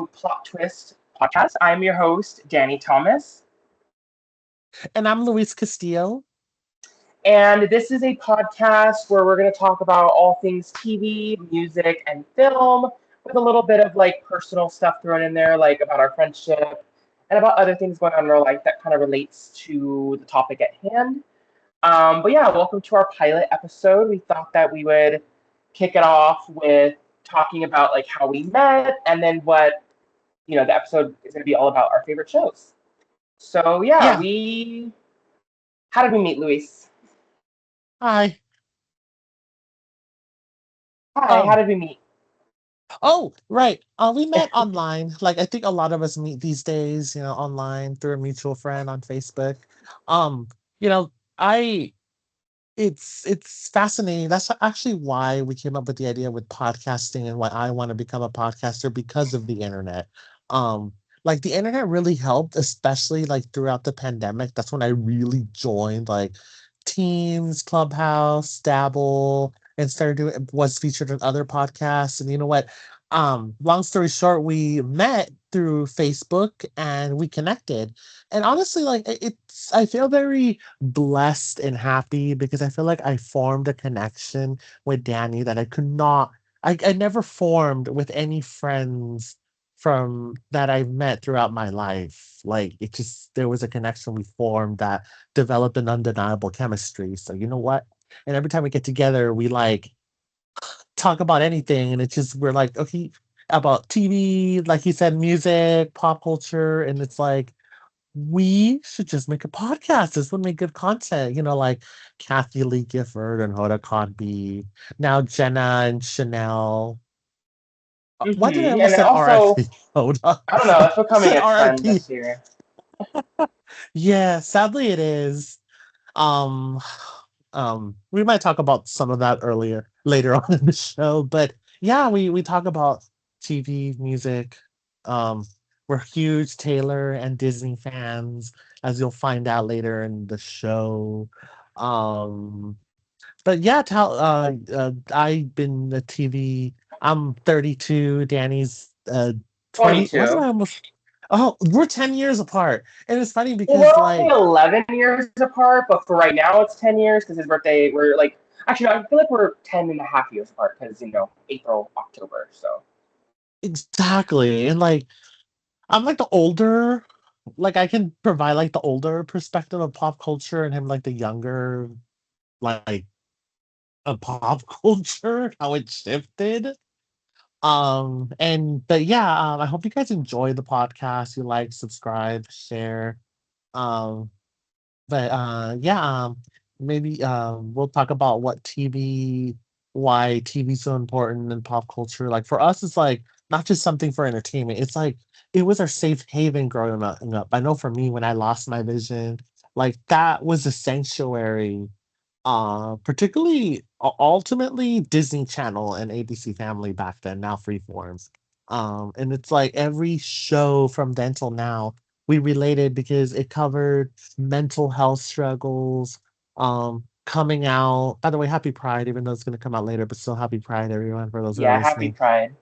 Plot Twist podcast. I'm your host, Danny Thomas, And I'm Luis Castillo. and this is a podcast where we're going to talk about all things TV, music, and film, with a little bit of like personal stuff thrown in there, like about our friendship and about other things going on in our life that kind of relates to the topic at hand. But yeah, welcome to our pilot episode. We thought that we would kick it off with talking about like how we met, and then what the episode is going to be all about our favorite shows. So yeah, Yeah. we how did we meet, Luis? Hi. Hi, how Um. did we meet? Oh, right. We met online. Like I think a lot of us meet these days, online through a mutual friend on Facebook. Um. You know, I. It's fascinating. That's actually why we came up with the idea with podcasting and why I want to become a podcaster because of the internet. Um. Like the internet really helped, especially like throughout the pandemic. That's when I really joined like Teams, Clubhouse, Dabble, and started doing was featured on other podcasts. And you know what? Long story short, we met through Facebook and we connected. And honestly, like I feel very blessed and happy because I feel like I formed a connection with Danny that I could not I never formed with any friends from that I've met throughout my life. Like it just there was a connection we formed that developed an undeniable chemistry. So you know what? And every time we get together, we like talk about anything, and it's just we're like, okay, about TV, like you said, music, pop culture, and it's like we should just make a podcast. This would make good content, like Kathy Lee Gifford and Hoda Kotb, now Jenna and Chanel. Why did I And almost then said also, RIP? Hoda. I don't know, it's becoming Said a trend RIP. this year. Yeah, sadly it is. Um, we might talk about some of that later on in the show, but yeah, we talk about TV, music. Um, we're huge Taylor and Disney fans, as you'll find out later in the show. Um, but yeah, I've been a TV. I'm 32. Danny's 20. Why did 22. I almost? Oh, we're 10 years apart, and it's funny Well, we're because only like 11 years apart, but for right now it's 10 years because his birthday, we're like, actually, no, I feel like we're 10 and a half years apart because, April, October, so. exactly, and like I'm like the older, like I can provide like the older perspective of pop culture, and him like the younger, like of pop culture, how it shifted. And but yeah, I hope you guys enjoy the podcast. You like, subscribe, share. Um, but yeah, maybe we'll talk about what why TV is so important in pop culture. Like for us, it's like not just something for entertainment. It's like it was our safe haven growing up. I know for me, when I lost my vision, like that was a sanctuary, particularly ultimately Disney Channel and ABC Family back then, now Freeform. And it's like every show from then till now we related because it covered mental health struggles, coming out. By the way, happy Pride, even though it's gonna come out later, but still happy Pride, everyone, for those who are Yeah, happy listening. Pride.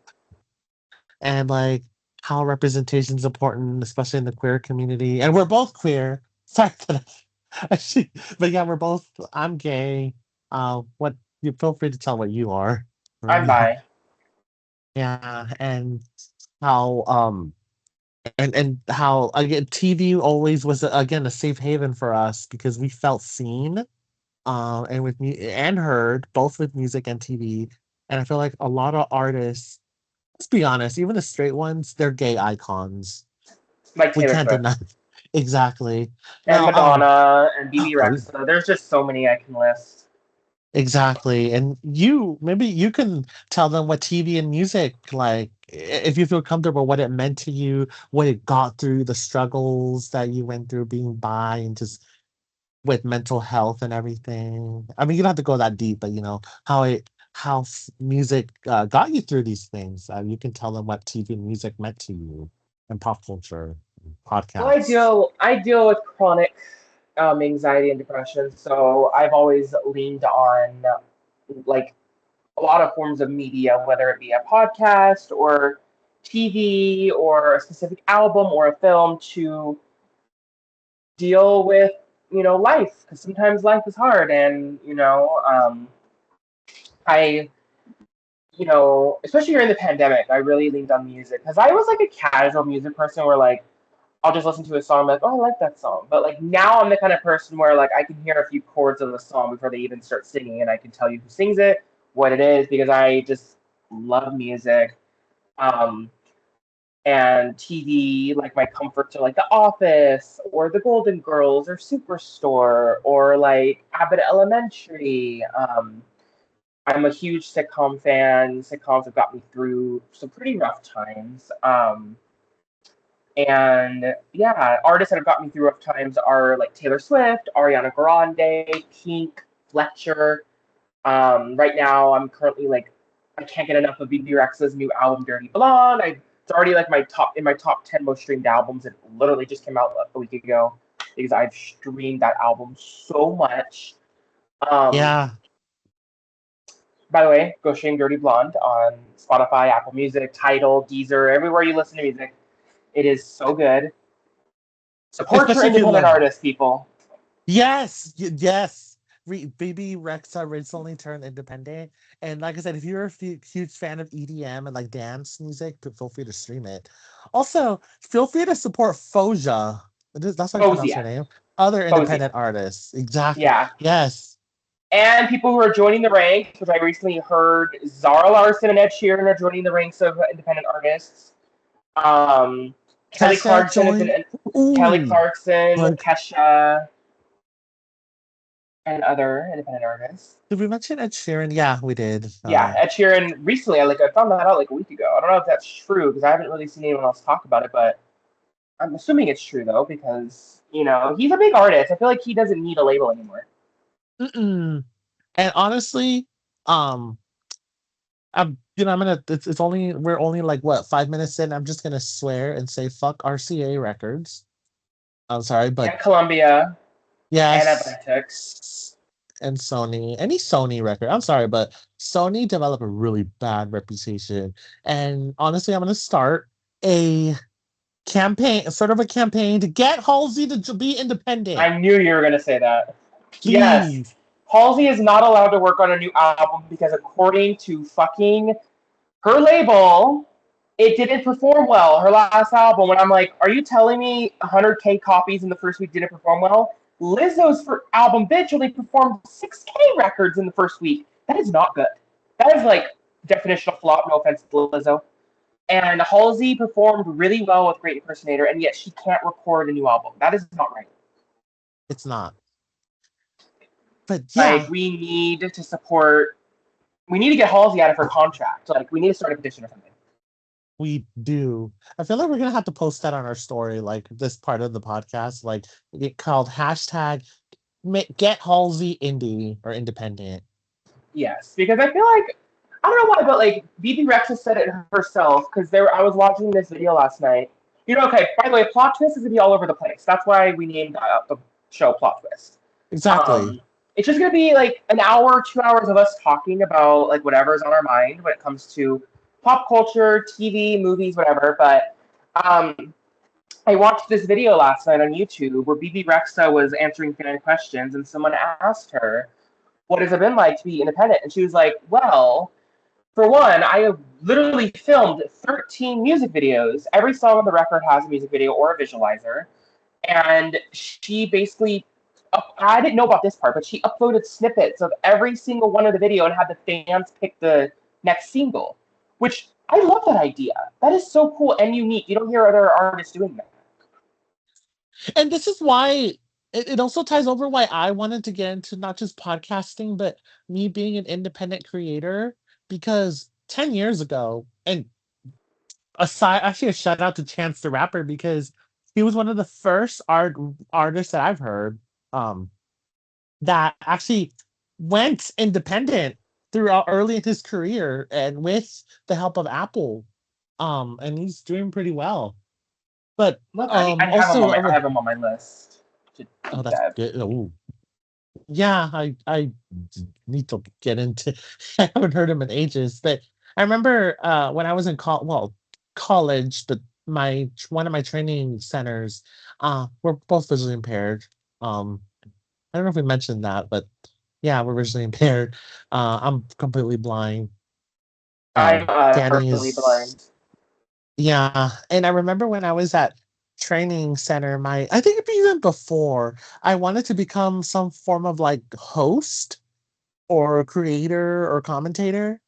And like how representation is important, especially in the queer community. And we're both queer. Sorry that actually, but yeah, we're both. I'm gay. What you feel free to tell what you are. I'm Right? bi. Yeah, and how how again TV always was again a safe haven for us because we felt seen, and with me and heard both with music and TV. And I feel like a lot of artists, let's be honest, even the straight ones, they're gay icons. Like We Taylor can't Swift. deny. Exactly. And Now, Madonna and BB oh, Rexa. There's just so many I can list. exactly. And maybe you can tell them what TV and music, like, if you feel comfortable, what it meant to you, what it got through, the struggles that you went through being bi and just with mental health and everything. I mean, you don't have to go that deep, but music got you through these things. You can tell them what TV and music meant to you and pop culture, Well, I podcasts. deal I deal with chronic anxiety and depression, so I've always leaned on like a lot of forms of media, whether it be a podcast or TV or a specific album or a film to deal with, life, because sometimes life is hard. And I especially during the pandemic, I really leaned on music because I was like a casual music person where like I'll just listen to a song, like, oh, I like that song. But like now I'm the kind of person where like I can hear a few chords of the song before they even start singing, and I can tell you who sings it, what it is, because I just love music. Um, and TV, like my comforts are like The Office or The Golden Girls or Superstore or like Abbott Elementary. I'm a huge sitcom fan. Sitcoms have got me through some pretty rough times. And yeah, artists that have got me through rough times are like Taylor Swift, Ariana Grande, Pink, Fletcher. Right now, I'm currently like, I can't get enough of BB Rexha's new album, Dirty Blonde. It's already like my top 10 most streamed albums. It literally just came out a week ago because I've streamed that album so much. Um, Yeah. by the way, go stream Dirty Blonde on Spotify, Apple Music, Tidal, Deezer, everywhere you listen to music. It is so good. Support your Especially if you independent love. artists, people. Yes, yes. Baby Rexa recently turned independent, and like I said, if you're a huge fan of EDM and like dance music, feel free to stream it. Also, feel free to support Foja. That's how you pronounce her Fozia. name. Other Fozia. independent artists. Exactly. Yeah. Yes. And people who are joining the ranks, which I recently heard Zara Larson and Ed Sheeran are joining the ranks of independent artists. Um, Kelly Kesha Clarkson has joined. been Kelly Ooh. Clarkson, Like, Kesha, and other independent artists. did we mention Ed Sheeran? Yeah, we did. Yeah, Ed Sheeran recently, I found that out like a week ago. I don't know if that's true because I haven't really seen anyone else talk about it, but I'm assuming it's true though because he's a big artist. I feel like he doesn't need a label anymore. Mm-mm. And honestly, um, I'm gonna. It's only we're only like what 5 minutes in. I'm just gonna swear and say fuck RCA Records. I'm sorry, but And Columbia and yes, Atlantic. and Sony, any Sony record. I'm sorry, but Sony developed a really bad reputation. And honestly, I'm gonna start a campaign, sort of a campaign to get Halsey to be independent. I knew you were going to say that. Yes. Please. Halsey is not allowed to work on a new album because, according to fucking her label, it didn't perform well. Her last album, and I'm like, are you telling me 100K copies in the first week didn't perform well? Lizzo's album Bitch only performed 6K records in the first week. That is not good. That is like definitional flop. No offense to Lizzo. And Halsey performed really well with Great Impersonator, and yet she can't record a new album. That is not right. It's not. But Like, yeah, we need to support. We need to get Halsey out of her contract. Like, we need to start a petition or something. we do. I feel like we're gonna have to post that on our story, like this part of the podcast, like it called hashtag get Halsey indie or independent. Yes, because I feel like I don't know why, but like BB Rex has said it herself. Because I was watching this video last night. Okay. By the way, plot twist is gonna be all over the place. That's why we named the show Plot Twist. Exactly. Um, it's just gonna be like an hour, 2 hours of us talking about like whatever's on our mind when it comes to pop culture, TV, movies, whatever. But I watched this video last night on YouTube where BB Rexa was answering fan questions, and someone asked her, "What has it been like to be independent?" And she was like, "Well, for one, I have literally filmed 13 music videos. Every song on the record has a music video or a visualizer." And she basically, I didn't know about this part, but she uploaded snippets of every single one of the video and had the fans pick the next single, which I love that idea. That is so cool and unique. You don't hear other artists doing that. And this is why it also ties over why I wanted to get into not just podcasting, but me being an independent creator. Because 10 years ago, and aside, actually, a shout out to Chance the Rapper because he was one of the first artists that I've heard um, that actually went independent throughout early in his career and with the help of Apple. And he's doing pretty well. But Look, I have him on also, my I have him on my list to oh, deep that's dive. good. Oh, yeah, I need to get into. I haven't heard him in ages, but I remember when I was in college, but my one of my training centers, we're both visually impaired. I don't know if we mentioned that, but yeah, we're visually impaired. I'm completely blind. I'm Danny partially is, blind. yeah. And I remember when I was at training center, I think even before, I wanted to become some form of like host or creator or commentator.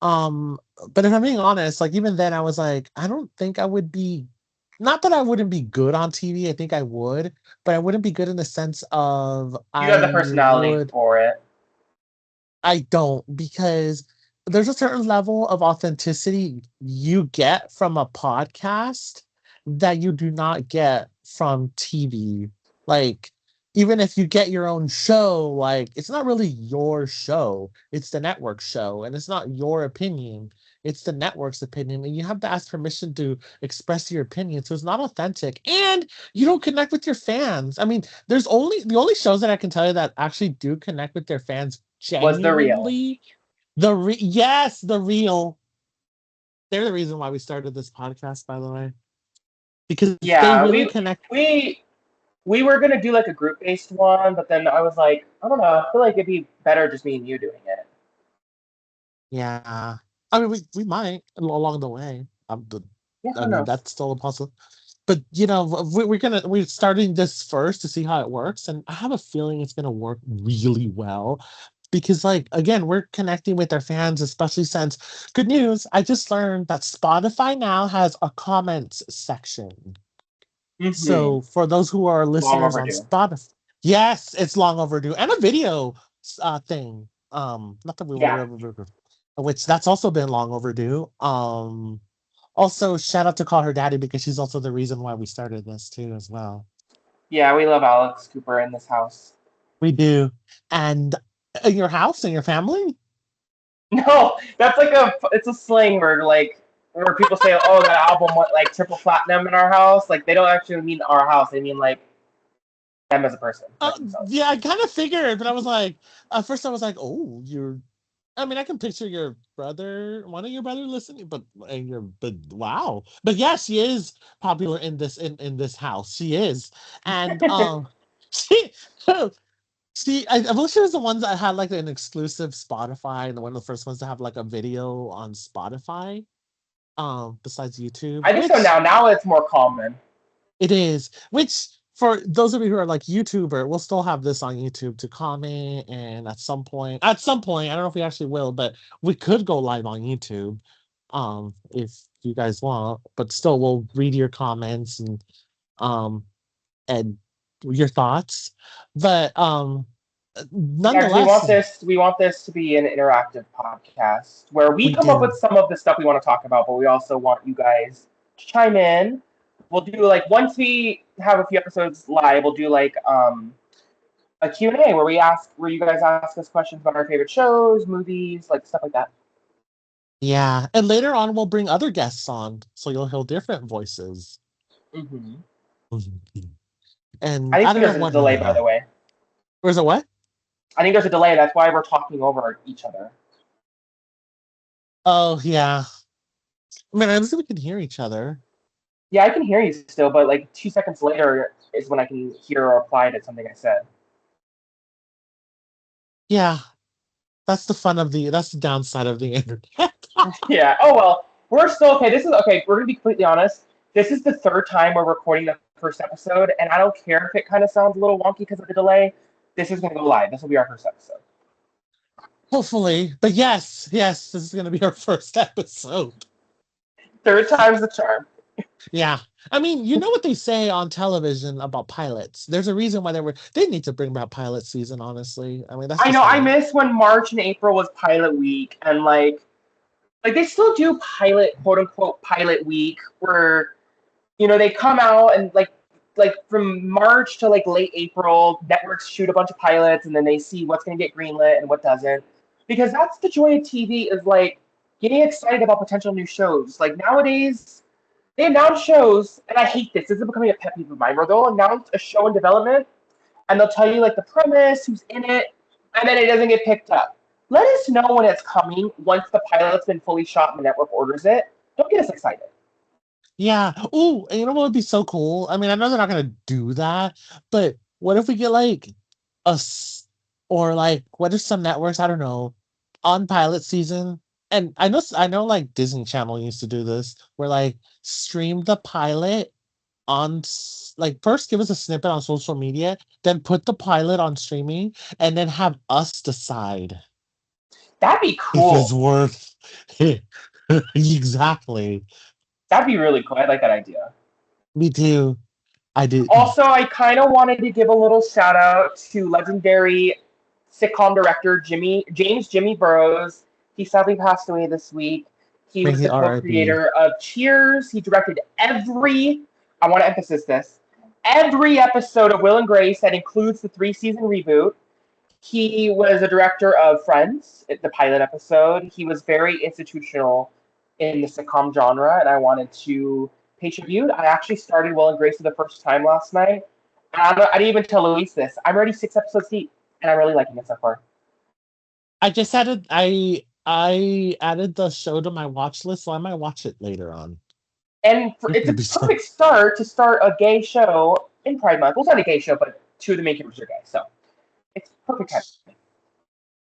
Um, but if I'm being honest, like even then I was like, I don't think I would be, not that I wouldn't be good on TV, I think I would, but I wouldn't be good in the sense of You have the personality for it. I don't, because there's a certain level of authenticity you get from a podcast that you do not get from TV. Like, even if you get your own show, like, it's not really your show, it's the network show, and it's not your opinion. It's the network's opinion, and you have to ask permission to express your opinion. So it's not authentic, and you don't connect with your fans. I mean, there's only the only shows that I can tell you that actually do connect with their fans Was the real. genuinely. The real. They're the reason why we started this podcast, by the way, because they Yeah, really we connect. we we were gonna do like a group based one, but then I was like, I don't know, I feel like it'd be better just me and you doing it. Yeah, I mean, we might along the way. Yeah, I who mean, knows? that's still a possible. But we're starting this first to see how it works, and I have a feeling it's gonna work really well because, like, again, we're connecting with our fans, especially since good news. I just learned that Spotify now has a comments section. Mm-hmm. So for those who are Long listeners on overdue. Spotify, yes, it's long overdue, and a video thing. Not that Yeah. which that's also been long overdue. Also shout out to Call Her Daddy because she's also the reason why we started this too as well. Yeah, we love Alex Cooper in this house. We do, and in your house and your family. No, that's like it's a slang word, like where people say, "Oh, that album went like triple platinum in our house." Like they don't actually mean our house; they mean like them as a person, like themselves. Yeah, I kind of figured, but I was like, at first I was like, oh, you're. I mean, I can picture your brother, one of your brother listening, but wow, but yeah, she is popular in this house. She is, and she, I believe she was the ones that had like an exclusive Spotify, and one of the first ones to have like a video on Spotify, besides YouTube, I think so. which Now it's more common. it is, which for those of you who are like YouTuber, we'll still have this on YouTube to comment, and at some point, I don't know if we actually will, but we could go live on YouTube, if you guys want. But still, we'll read your comments um and your thoughts. But Yeah, because nonetheless, we want this to be an interactive podcast where we we come up do. with some of the stuff we want to talk about, but we also want you guys to chime in. We'll do like once we have a few episodes live, we'll do like a Q&A where you guys ask us questions about our favorite shows, movies, like stuff like that. Yeah, and later on we'll bring other guests on, so you'll hear different voices. Hmm. And I I think don't know there's a what. delay, by the way. Where's it? What? I think there's a delay. That's why we're talking over each other. Oh yeah. I mean, at least we can hear each other. Yeah, I can hear you still, but like 2 seconds later is when I can hear or reply to something I said. Yeah, that's the downside of the internet. Yeah. Oh well, we're still okay. This is okay. We're gonna be completely honest. This is the third time we're recording the first episode, and I don't care if it kind of sounds a little wonky because of the delay. This is gonna go live. This will be our first episode. Hopefully. But yes, this is gonna be our first episode. Third time's the charm. Yeah. I mean, you know what they say on television about pilots. There's a reason why they need to bring back pilot season, honestly. I mean, that's I just know. I me. miss when March and April was pilot week, and like they still do pilot quote unquote pilot week where they come out and like from March to like late April, networks shoot a bunch of pilots and then they see what's going to get greenlit and what doesn't. Because that's the joy of TV is like getting excited about potential new shows. Like nowadays, they announce shows, and I hate this. This is becoming a pet peeve of mine, where they'll announce a show in development and they'll tell you like the premise, who's in it, and then it doesn't get picked up. Let us know when it's coming once the pilot's been fully shot and the network orders it. Don't get us excited. Yeah. Ooh, and you know what would be so cool? I mean, I know they're not gonna do that, but what if we get like us or like what if some networks, I don't know, on pilot season, and I know like Disney Channel used to do this, where like stream the pilot on like first give us a snippet on social media, then put the pilot on streaming, and then have us decide That'd be if it's cool. worth it. Exactly. That'd be really cool. I like that idea. Me too. I did. Also, I kind of wanted to give a little shout out to legendary sitcom director Jimmy Burrows. He sadly passed away this week. He Make was it the RIP. co-creator of Cheers. He directed every, I want to emphasize this, every episode of Will and Grace that includes the three-season reboot. He was a director of Friends, the pilot episode. He was very institutional in the sitcom genre, and I wanted to pay tribute. I actually started Will and Grace for the first time last night. And I didn't even tell Luis this. I'm already 6 episodes deep, and I'm really liking it so far. I just added I added the show to my watch list, so I might watch it later on. And it's It'll a be so perfect start to start a gay show in Pride Month. Well, it's not a gay show, but two of the main characters are gay, so it's perfect time.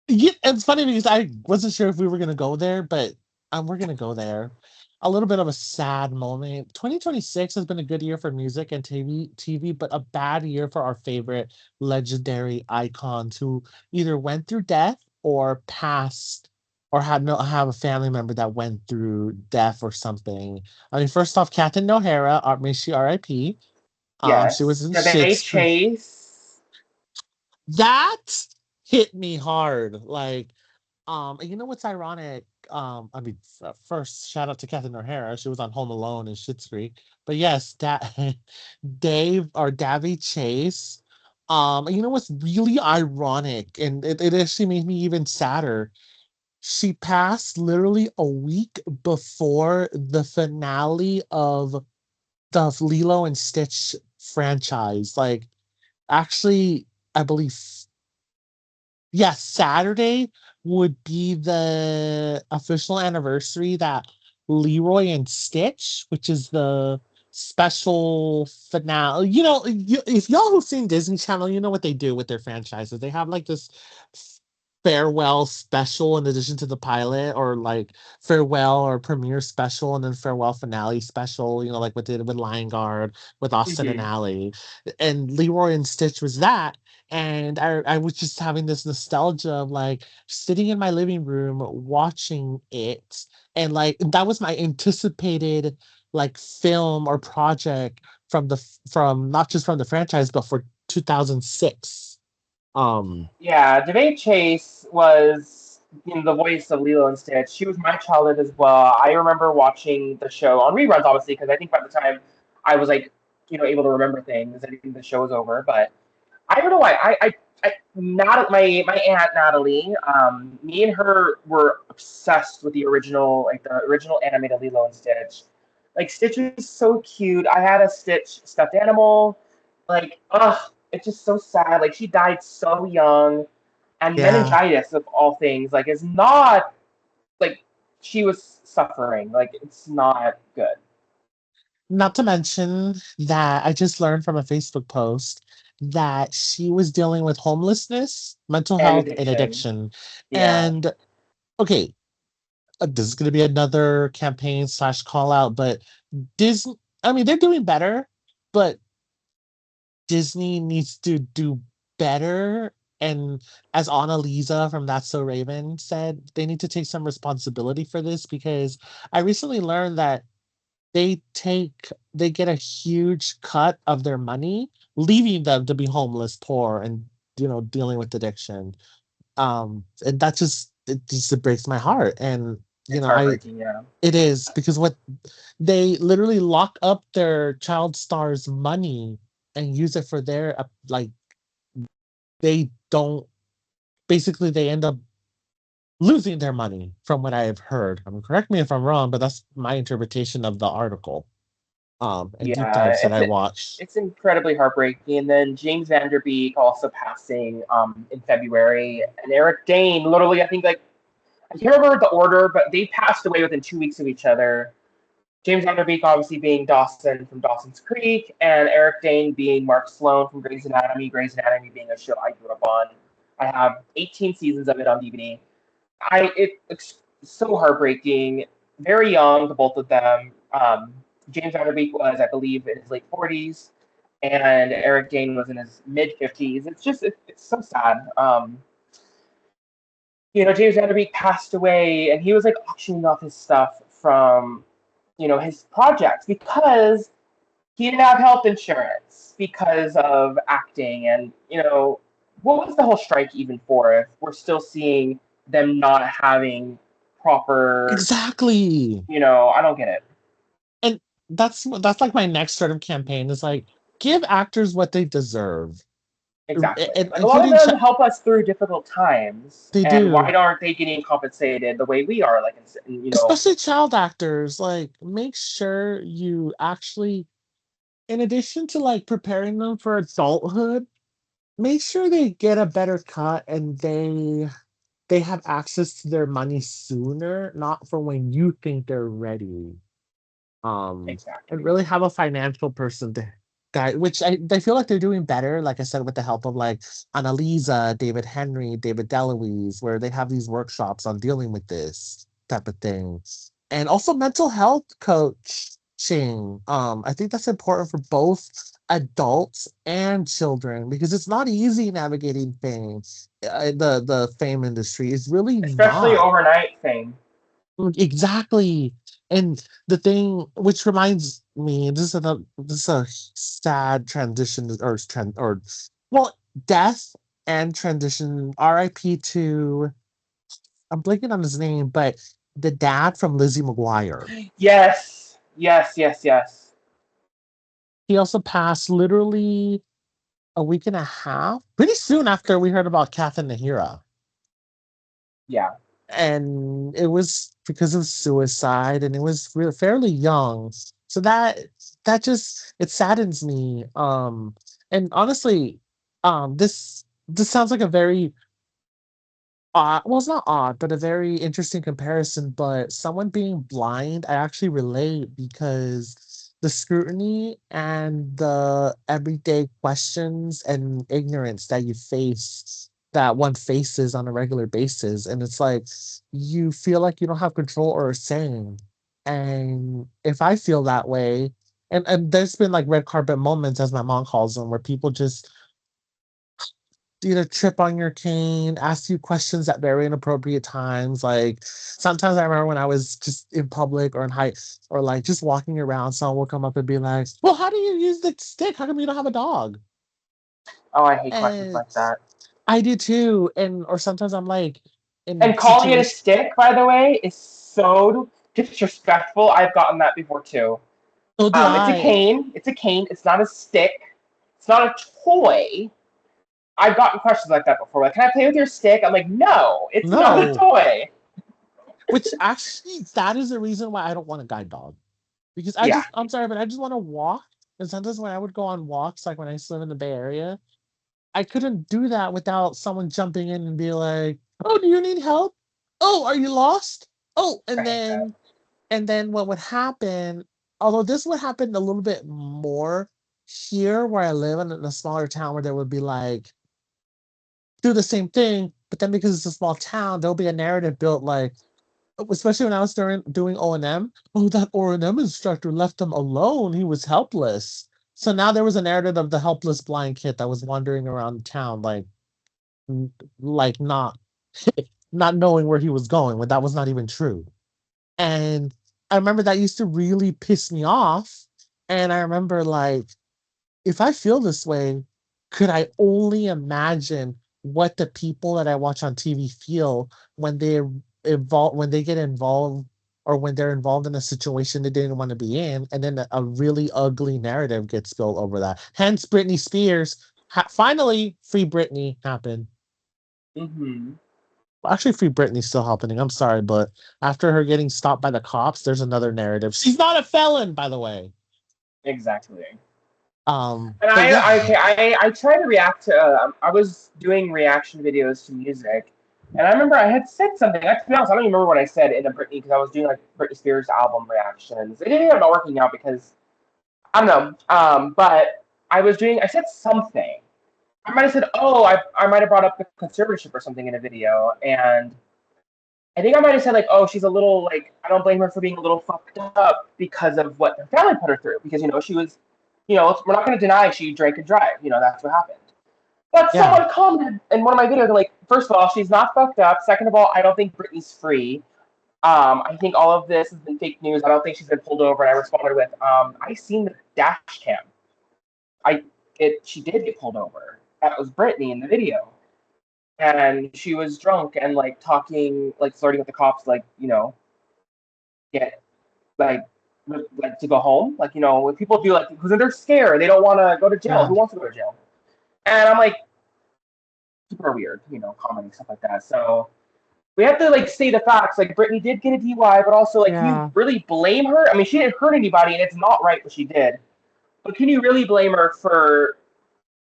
yeah, it's funny because I wasn't sure if we were gonna go there, but we're gonna go there. A little bit of a sad moment. 2026 has been a good year for music and TV, but a bad year for our favorite legendary icons who either went through death or passed or had no have a family member that went through death or something. I mean, first off, Catherine O'Hara, may she RIP. She was Yes. in Devay Shit's Creek. Chase. That hit me hard. Like, and you know what's ironic? I mean, first shout out to Catherine O'Hara. She was on Home Alone and Schitt's Creek. But yes, that Dave or Davy Chase. And you know what's really ironic, and it actually made me even sadder. She passed literally a week before the finale of the Lilo and Stitch franchise. Like, actually, I believe yes, Saturday would be the official anniversary that Leroy and Stitch, which is the special finale. If y'all who've seen Disney Channel, you know what they do with their franchises. They have like this farewell special in addition to the pilot, or like farewell or premiere special, and then farewell finale special, like what they did with Lion Guard, with Austin and Mm-hmm. Ally. And Leroy and Stitch was that, and I was just having this nostalgia of like sitting in my living room watching it, and like that was my anticipated like film or project from not just from the franchise but for 2006. Yeah, Devay Chase was the voice of Lilo and Stitch. She was my childhood as well. I remember watching the show on reruns, obviously, because I think by the time I was like, able to remember things, I think the show was over. But I don't know why. Not my aunt Natalie. Me and her were obsessed with the original animated Lilo and Stitch. Like Stitch is so cute. I had a Stitch stuffed animal. Like, ugh, it's just so sad. Like she died so young, and yeah. meningitis of all things. Like, is not like she was suffering. Like, it's not good. Not to mention that I just learned from a Facebook post that she was dealing with homelessness, mental And health, and addiction. addiction. Yeah. And okay, this is going to be another campaign slash call out, but Disney, I mean, they're doing better, but Disney needs to do better. And as Annalisa from That's So Raven said, they need to take some responsibility for this, because I recently learned that they get a huge cut of their money, leaving them to be homeless, poor, and dealing with addiction. And it breaks my heart. And It's I heartbreaking. Yeah. it is, because what they literally lock up their child stars money and use it for their like they don't basically they end up losing their money, from what I have heard. I mean, correct me if I'm wrong, but that's my interpretation of the article and deep Yeah, dives that I watched. it's incredibly heartbreaking. And then James Vanderbeek also passing in February, and Eric Dane literally, I think, like, I can't remember the order, but they passed away within 2 weeks of each other. James Vanderbeek obviously being Dawson from Dawson's Creek, and Eric Dane being Mark Sloan from Grey's Anatomy. Grey's Anatomy being a show I grew up on. I have 18 seasons of it on DVD. It's so heartbreaking. Very young, the both of them. James Vanderbeek was, I believe, in his late 40s, and Eric Dane was in his mid 50s. It's so sad. James Vanderbeek passed away, and he was like auctioning off his stuff from his projects because he didn't have health insurance because of acting. And what was the whole strike even for if we're still seeing them not having proper, Exactly. I don't get it. And that's like my next sort of campaign is like give actors what they deserve. Exactly. And Like a lot of including them help us through difficult times, they and do. why aren't they getting compensated the way we are? Like, Especially child actors, like make sure you actually, in addition to like preparing them for adulthood, make sure they get a better cut and they have access to their money sooner, not for when you think they're ready. And exactly. really have a financial person to guide, which I feel like they're doing better, like I said, with the help of like Annalisa, David Henry, David Deluise, where they have these workshops on dealing with this type of thing. And also mental health coaching. I think that's important for both adults and children because it's not easy navigating things. The fame industry is really Especially not. overnight thing. Exactly. And the thing which reminds me, this is a sad transition or trend or well, death and transition. RIP to I'm blanking on his name, but the dad from Lizzie McGuire. Yes, yes, yes, yes. He also passed literally a week and a half, pretty soon after we heard about Kath and Nahira. Yeah. And it was because of suicide and it was fairly young, so that just it saddens me. And honestly, this sounds like a very odd, well, it's not odd, but a very interesting comparison. But someone being blind, I actually relate because the scrutiny and the everyday questions and ignorance that you face, that one faces on a regular basis. And it's like you feel like you don't have control or a saying. And if I feel that way, and there's been like red carpet moments, as my mom calls them, where people just either trip on your cane, ask you questions at very inappropriate times. Like sometimes I remember when I was just in public or in high or like just walking around, someone will come up and be like, "Well, how do you use the stick? How come you don't have a dog?" Oh, I hate questions And like that. I do too. And or sometimes I'm like in And calling it a situations. stick, by the way, is so disrespectful. I've gotten that before too. So do It's a I. cane. It's a cane. It's not a stick. It's not a toy. I've gotten questions like that before. Like, can I play with your stick? I'm like, no, it's not a No. toy. Which actually that is the reason why I don't want a guide dog. Because Yeah. I'm sorry, but I just want to walk. And sometimes when I would go on walks, like when I used to live in the Bay Area, I couldn't do that without someone jumping in and be like, "Oh, do you need help? Oh, are you lost? Oh," I hate that. and then what would happen, although this would happen a little bit more here where I live in a smaller town where there would be like do the same thing, but then because it's a small town, there'll be a narrative built like especially when I was doing O&M. Oh, that O&M instructor left him alone. He was helpless. So now there was a narrative of the helpless blind kid that was wandering around town, n- like not knowing where he was going when that was not even true. And I remember that used to really piss me off. And I remember like if I feel this way, could I only imagine what the people that I watch on TV feel when when they get involved or when they're involved in a situation they didn't want to be in, and then a really ugly narrative gets built over that. Hence, Britney Spears finally free Britney happened. Mm-hmm. Well, actually, free Britney's still happening. I'm sorry, but after her getting stopped by the cops, there's another narrative. She's not a felon, by the way. Exactly. And But yeah, I try to react to. I was doing reaction videos to music, And I remember I had said something. To be honest, I don't even remember what I said in a Britney because I was doing like Britney Spears album reactions. It didn't end up working out because I don't know. But I said something. I might have said, oh, I might have brought up the conservatorship or something in a video, and I think I might have said like, oh, she's a little like I don't blame her for being a little fucked up because of what her family put her through. Because she was, we're not going to deny she drank and drive. That's what happened. But Yeah, someone commented in one of my videos, like, first of all, she's not fucked up. Second of all, I don't think Britney's free. I think all of this has been fake news. I don't think she's been pulled over. And I responded with, I seen the dash cam. She did get pulled over. That was Britney in the video, and she was drunk and like talking, like flirting with the cops, like get like to go home, like when people do like because they're scared, they don't want to go to jail. yeah. Who wants to go to jail? And I'm like, super weird, commenting stuff like that. So we have to like say the facts. Like Britney did get a DUI, but also like, can you Yeah. really blame her? I mean, she didn't hurt anybody, and it's not right what she did. But can you really blame her for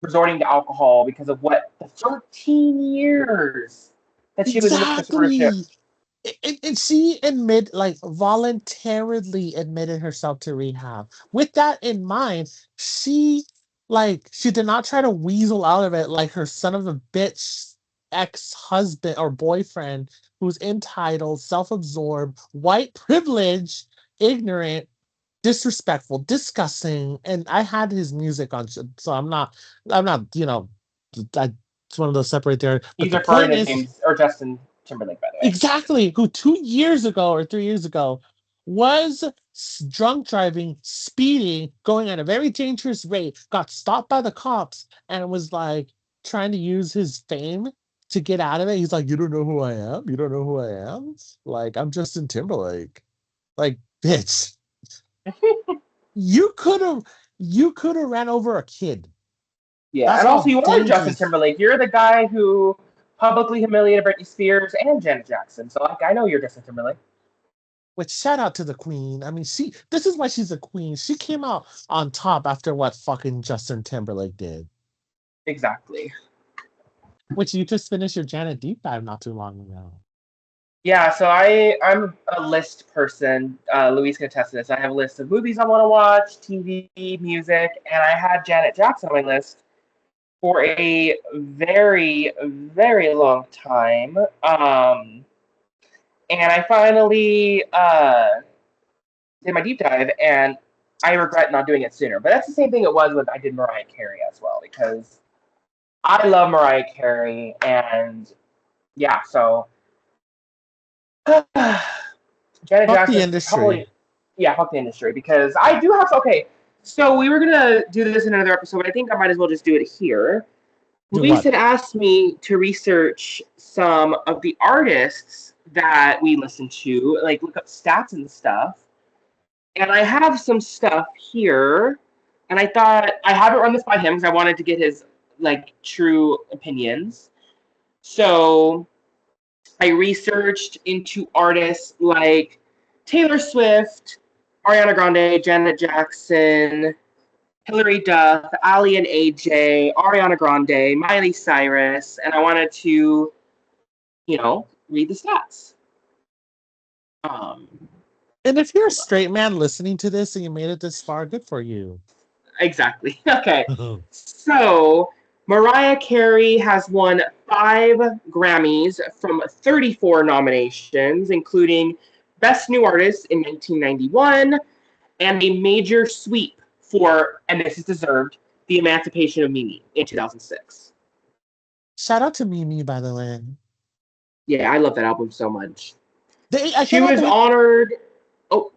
resorting to alcohol because of what the 13 years that she was in this conservatorship? Exactly. And she like voluntarily admitted herself to rehab. With that in mind, she did not try to weasel out of it like her son of a bitch ex-husband or boyfriend who's entitled, self-absorbed, white privilege, ignorant, disrespectful, disgusting. And I had his music on, so I'm not, it's one of those separate there. But He's the referring point to is, James or Justin Timberlake, by the way. exactly, who 2 years ago or 3 years ago was drunk driving, speeding, going at a very dangerous rate, got stopped by the cops, and was like trying to use his fame to get out of it. He's like, "You don't know who I am? You don't know who I am? Like, I'm Justin Timberlake." Like, bitch, you could have you could have ran over a kid. Yeah, That's and also how you are Justin dangerous. Timberlake. You're the guy who publicly humiliated Britney Spears and Janet Jackson. So like, I know you're Justin Timberlake. Which shout out to the queen. I mean, this is why she's a queen. She came out on top after what fucking Justin Timberlake did. Exactly. Which you just finished your Janet deep dive not too long ago. Yeah, so I'm a list person. Louise can attest to this. I have a list of movies I want to watch, TV, music, and I had Janet Jackson on my list for a very, very long time. And I finally did my deep dive, and I regret not doing it sooner. But that's the same thing it was when I did Mariah Carey as well, because I love Mariah Carey, and yeah, so Janet Fuck the Jackson's industry. probably, yeah, fuck the industry, because I do have, okay, so we were gonna do this in another episode, but I think I might as well just do it here. Do Luis what? had asked me to research some of the artists that we listen to, like look up stats and stuff. And I have some stuff here, and I thought I haven't run this by him because I wanted to get his like true opinions. So I researched into artists like Taylor Swift, Ariana Grande, Janet Jackson, Hilary Duff, Ali and AJ, Ariana Grande, Miley Cyrus, and I wanted to, read the stats. Um, And if you're a Hold on. straight man listening to this and you made it this far, good for you. Exactly. Okay. So Mariah Carey has won 5 Grammys from 34 nominations, including Best New Artist in 1991 and a major sweep for, and this is deserved, The Emancipation of Mimi in 2006. Shout out to Mimi, by the way. Yeah, I love that album so much. I She cannot was believe. honored. Oh,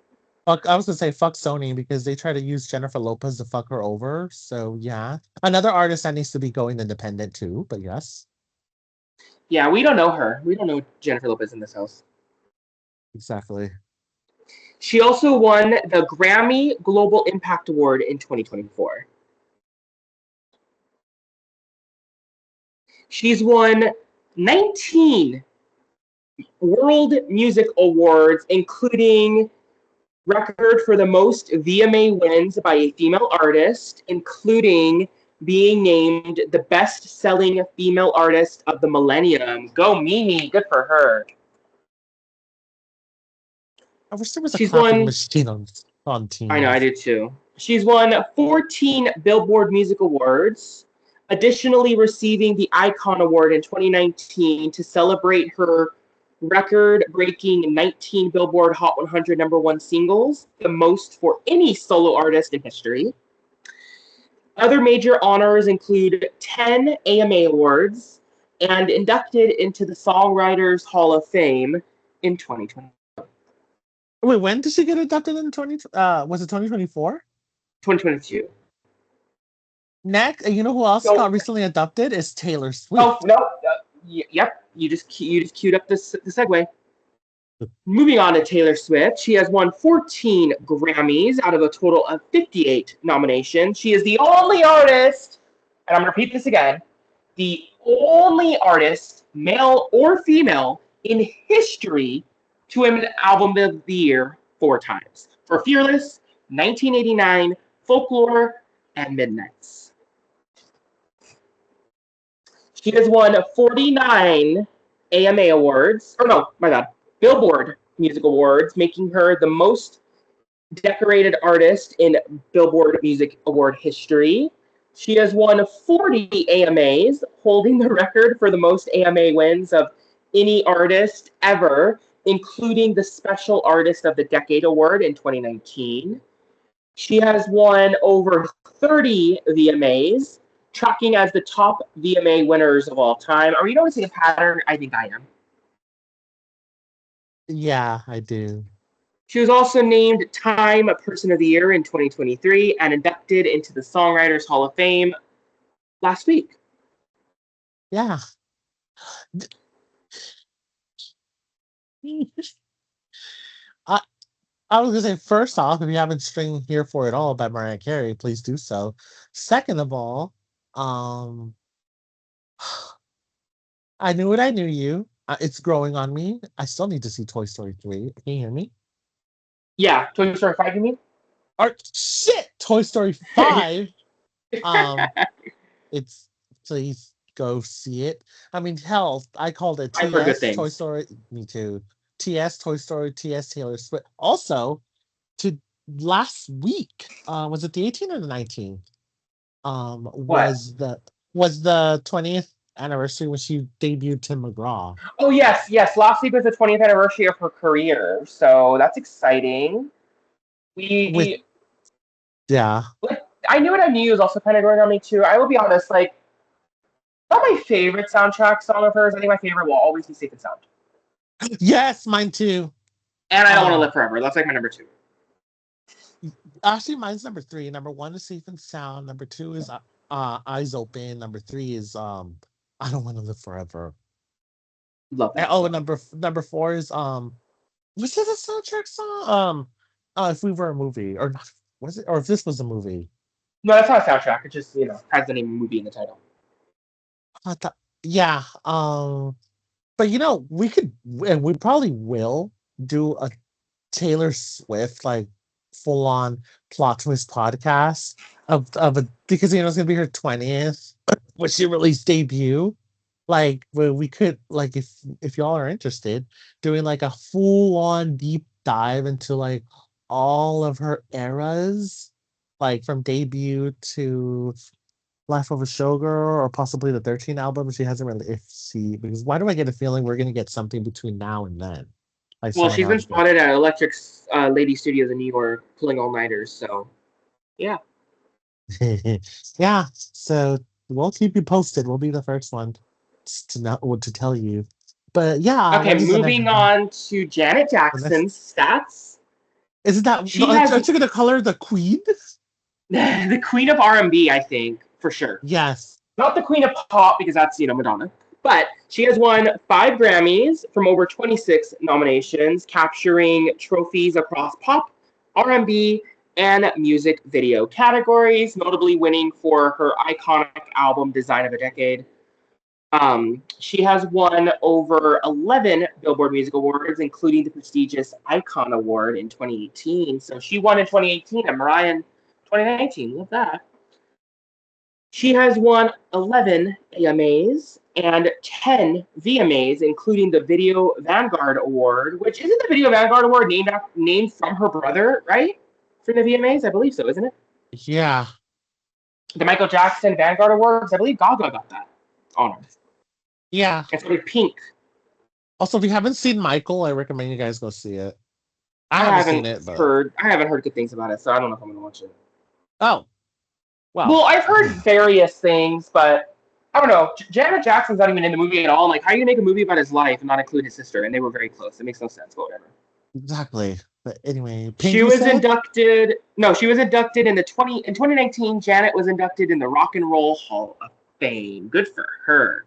Fuck, I was gonna say fuck Sony because they try to use Jennifer Lopez to fuck her over. So yeah, another artist that needs to be going independent too. But yes, yeah, we don't know her. We don't know Jennifer Lopez in this house. exactly. She also won the Grammy Global Impact Award in 2024. She's won 19 World Music Awards, including record for the most VMA wins by a female artist, including being named the best-selling female artist of the millennium. Go Mimi, good for her. I wish there was a She's clapping won, machine on I know, I Teams. do too. She's won 14 Billboard Music Awards, additionally receiving the Icon Award in 2019 to celebrate her record-breaking 19 Billboard Hot 100 #1 singles, the most for any solo artist in history. Other major honors include 10 AMA Awards and inducted into the Songwriters Hall of Fame in 2020. Wait, when did she get adopted in 20? Was it 2024? 2022. Next, you know who else So, got recently adopted is Taylor oh Swift. no, yep, you just queued up the segue. Moving on to Taylor Swift, she has won 14 Grammys out of a total of 58 nominations. She is the only artist, and I'm going to repeat this again, the only artist, male or female, in history to win an Album of the Year 4 times. For Fearless, 1989, Folklore, and Midnights. She has won 49 AMA Awards, or no, my bad, Billboard Music Awards, making her the most decorated artist in Billboard Music Award history. She has won 40 AMAs, holding the record for the most AMA wins of any artist ever, including the Special Artist of the Decade Award in 2019. She has won over 30 VMAs, tracking as the top VMA winners of all time. Are you noticing a pattern? I think I am. Yeah, I do. She was also named Time Person of the Year in 2023 and inducted into the Songwriters Hall of Fame last week. Yeah. I I was gonna say, first off, if you haven't streamed "Here for It All" by Mariah Carey, please do so. Second of all, um, I knew it. I knew you. It's growing on me. I still need to see Toy Story 3. Can you hear me? Yeah, Toy Story 5, you mean? Or shit, Toy Story 5. Um, it's Please go see it. I mean, hell, I called it I've heard good TS Toy things. Story. Me too. TS Toy Story. TS Taylor Swift. Also, to last week, was it the 18th or the 19th? Um, What? was the was the 20th anniversary when she debuted Tim McGraw. Oh, yes, yes. Last week was the 20th anniversary of her career, so that's exciting. With We, Yeah. like, I knew what I knew was also kind of growing on me too. I will be honest, like, not my favorite soundtrack song of hers. I think my favorite will always be Safe and Sound. Yes, mine too. And I Don't Want to Um, Live Forever. That's like my number two. Actually, mine's number three. Number one is Safe and Sound. Number two is Eyes Open. Number three is I Don't Want to Live Forever. Love And, that oh, and song. number four is was it a soundtrack song? If we were a movie or not, was it? Or if this was a movie? No, that's not a soundtrack. It just, has the name of the movie in the title. I thought, yeah. But we could, and we probably will do a Taylor Swift like full on plot twist podcast of a because it's gonna be her 20th when she released debut. Like where we could like if y'all are interested, doing like a full on deep dive into like all of her eras, like from debut to Life of a Showgirl or possibly the 13 album. She hasn't really if she because why do I get a feeling we're gonna get something between now and then? Like Well, someone she's been else. spotted at Electric Lady Studios in New York pulling all-nighters, so yeah. Yeah, so we'll keep you posted. We'll be the first one to know to tell you. But yeah, Okay, what is the next? moving on to Janet The next Jackson's stats. isn't that no, She has aren't you gonna call her the queen? the queen of R&B, I think, for sure. Yes. Not the queen of pop because that's, Madonna. But she has won 5 Grammys from over 26 nominations, capturing trophies across pop, R&B, and music video categories, notably winning for her iconic album Design of a Decade. She has won over 11 Billboard Music Awards, including the prestigious Icon Award in 2018. So she won in 2018 and Mariah in 2019. Love that. She has won 11 AMAs and 10 VMAs, including the Video Vanguard Award, which isn't the Video Vanguard Award named from her brother, right? For the VMAs, I believe so, isn't it? Yeah. The Michael Jackson Vanguard Awards, I believe Gaga got that honor. Yeah. And so did Pink. Also, if you haven't seen Michael, I recommend you guys go see it. I I haven't seen haven't it, but heard good things about it, so I don't know if I'm gonna watch it. oh, well. Well, I've heard various things, but I don't know. Janet Jackson's not even in the movie at all. Like, how are you gonna make a movie about his life and not include his sister? And they were very close. It makes no sense, but whatever. Exactly. But anyway, Pink, She you was said? inducted. No, she was inducted in 2019. Janet was inducted in the Rock and Roll Hall of Fame. Good for her.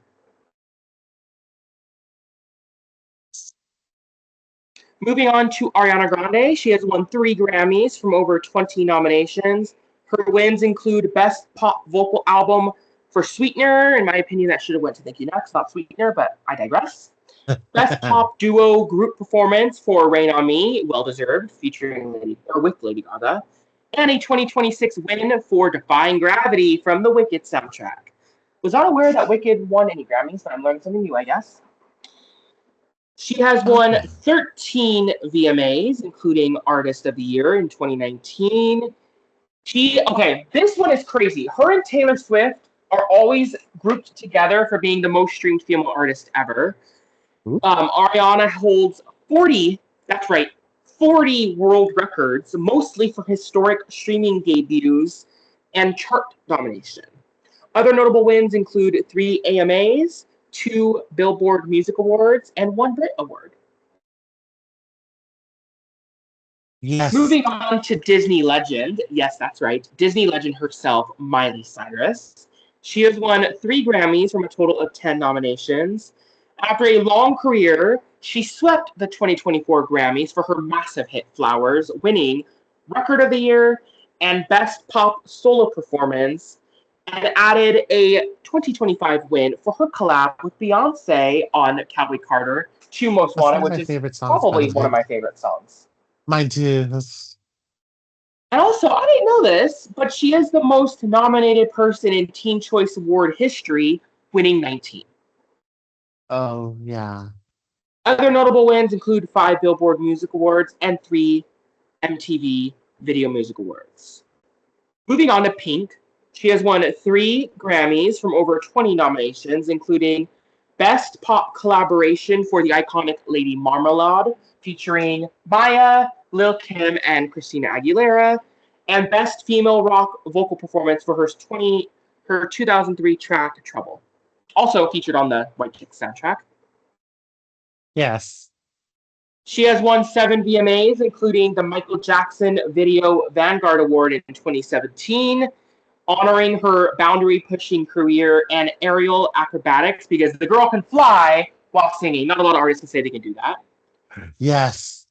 Moving on to Ariana Grande, she has won 3 Grammys from over 20 nominations. Her wins include Best Pop Vocal Album for Sweetener. In my opinion, that should have went to Thank You Next, not Sweetener, but I digress. Best Pop Duo Group Performance for Rain on Me, well deserved, with Lady Gaga, and a 2026 win for Defying Gravity from the Wicked soundtrack. Was not aware that Wicked won any Grammys, but I'm learning something new, I guess. She has won 13 VMAs, including Artist of the Year in 2019. This one is crazy. Her and Taylor Swift are always grouped together for being the most streamed female artist ever. Ariana holds 40, that's right, 40 world records, mostly for historic streaming debuts and chart domination. Other notable wins include 3 AMAs, 2 Billboard Music Awards, and 1 Brit Award. Yes. Moving on to Disney legend. Yes, that's right. Disney legend herself, Miley Cyrus. She has won 3 Grammys from a total of 10 nominations. After a long career, she swept the 2024 Grammys for her massive hit Flowers, winning Record of the Year and Best Pop Solo Performance, and added a 2025 win for her collab with Beyonce on Cowboy Carter, Two Most That's Wanted, one of which my is favorite songs, by probably the one of way. my favorite songs. Mine too. And also, I didn't know this, but she is the most nominated person in Teen Choice Award history, winning 19. Oh, yeah. Other notable wins include 5 Billboard Music Awards and 3 MTV Video Music Awards. Moving on to Pink, she has won 3 Grammys from over 20 nominations, including Best Pop Collaboration for the iconic Lady Marmalade, featuring Maya, Lil Kim, and Christina Aguilera, and Best Female Rock Vocal Performance for her 2003 track Trouble, also featured on the White Chicks soundtrack. Yes. She has won 7 VMAs, including the Michael Jackson Video Vanguard Award in 2017, honoring her boundary-pushing career and aerial acrobatics, because the girl can fly while singing. Not a lot of artists can say they can do that. Yes.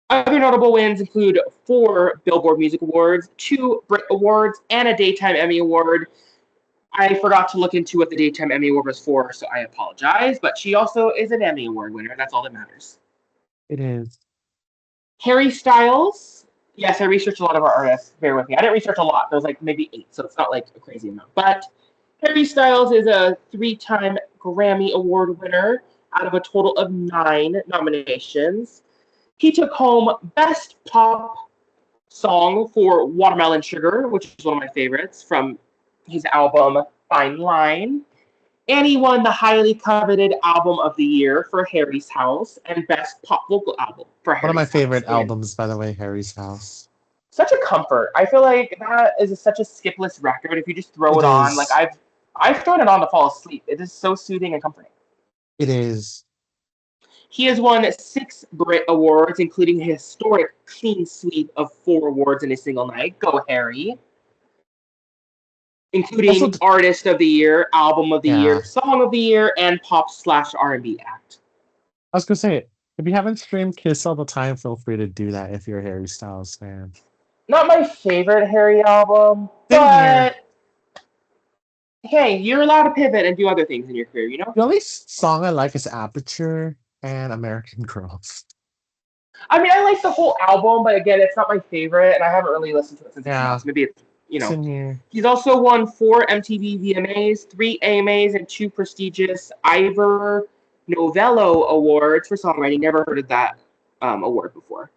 Other notable wins include 4 Billboard Music Awards, 2 Brit Awards, and a Daytime Emmy Award. I forgot to look into what the Daytime Emmy Award was for, so I apologize, but she also is an Emmy Award winner. That's all that matters. It is. Harry Styles. Yes, I researched a lot of our artists. Bear with me. I didn't research a lot. There was like maybe 8, so it's not like a crazy amount. But Harry Styles is a 3-time Grammy Award winner out of a total of 9 nominations. He took home Best Pop Song for Watermelon Sugar, which is one of my favorites from his album Fine Line. And he won the highly coveted Album of the Year for Harry's House and Best Pop Vocal Album for Harry's House. One of my favorite albums, by the way, Harry's House. Such a comfort. I feel like that is such a skipless record. If you just throw it on, like I've thrown it on to fall asleep. It is so soothing and comforting. It is. He has won 6 Brit Awards, including a historic clean sweep of 4 awards in a single night. Go Harry. Including also, Artist of the Year, Album of the Year, Song of the Year, and Pop/R&B Act. I was going to say, if you haven't streamed Kiss all the time, feel free to do that if you're a Harry Styles fan. Not my favorite Harry album, but hey, you're allowed to pivot and do other things in your career, you know? The only song I like is Aperture and American Girls. I mean, I like the whole album, but again, it's not my favorite, and I haven't really listened to it since it came out, so maybe it's you know. Same here. He's also won 4 MTV VMAs, 3 AMAs, and 2 prestigious Ivor Novello Awards for songwriting. Never heard of that award before.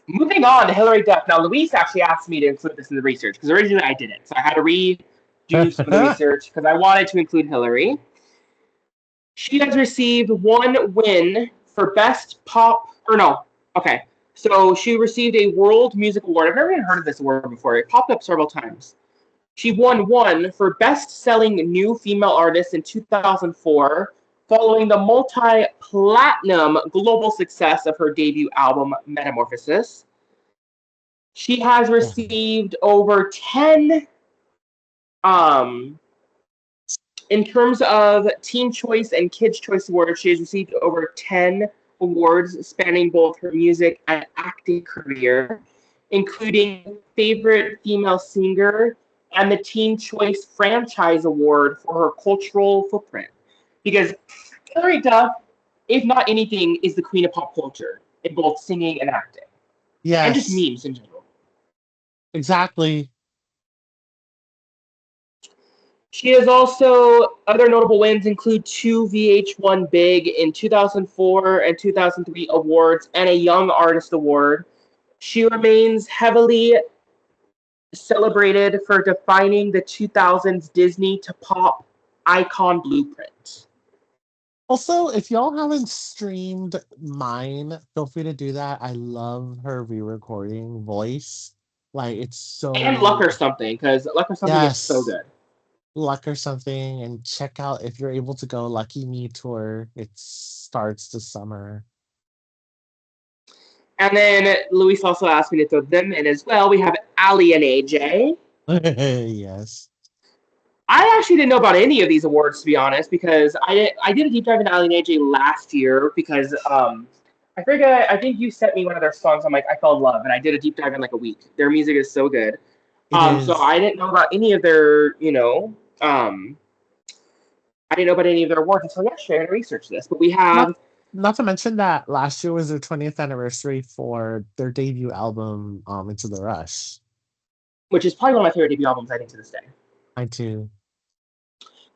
Moving on to Hilary Duff. Now, Luis actually asked me to include this in the research because originally I didn't. So I had to redo some of the research because I wanted to include Hilary. She has received 1 win for Best Pop, or no, okay. So she received a World Music Award. I've never even heard of this award before. It popped up several times. She won 1 for Best Selling New Female Artist in 2004, following the multi-platinum global success of her debut album, Metamorphosis. She has Yeah. received over 10 in terms of Teen Choice and Kids Choice Awards. She has received over 10 awards spanning both her music and acting career, including Favorite Female Singer and the Teen Choice Franchise Award for her cultural footprint. Because Hilary Duff, if not anything, is the queen of pop culture in both singing and acting, and just Yes, memes in general. exactly. She has also, other notable wins include 2 VH1 Big in 2004 and 2003 awards and a Young Artist Award. She remains heavily celebrated for defining the 2000s Disney to pop icon blueprint. Also, if y'all haven't streamed mine, feel free to do that. I love her re-recording voice. Like it's And Luck or so Something, because Luck or Something is so yes, good. luck or something. And check out if you're able to go Lucky Me tour. It starts this summer. And then Luis also asked me to throw them in as well. We have Ali and AJ. Yes. I actually didn't know about any of these awards, to be honest, because I did a deep dive into Ali and AJ last year because I forget, I think you sent me one of their songs. I'm like, I fell in love, and I did a deep dive in like a week. Their music is so good. It So is. I didn't know about any of their, I didn't know about any of their awards until yesterday to research this. But we Not have, not to mention that last year was their 20th anniversary for their debut album, Into the Rush. which is probably one of my favorite debut albums, I think, to this day. I too.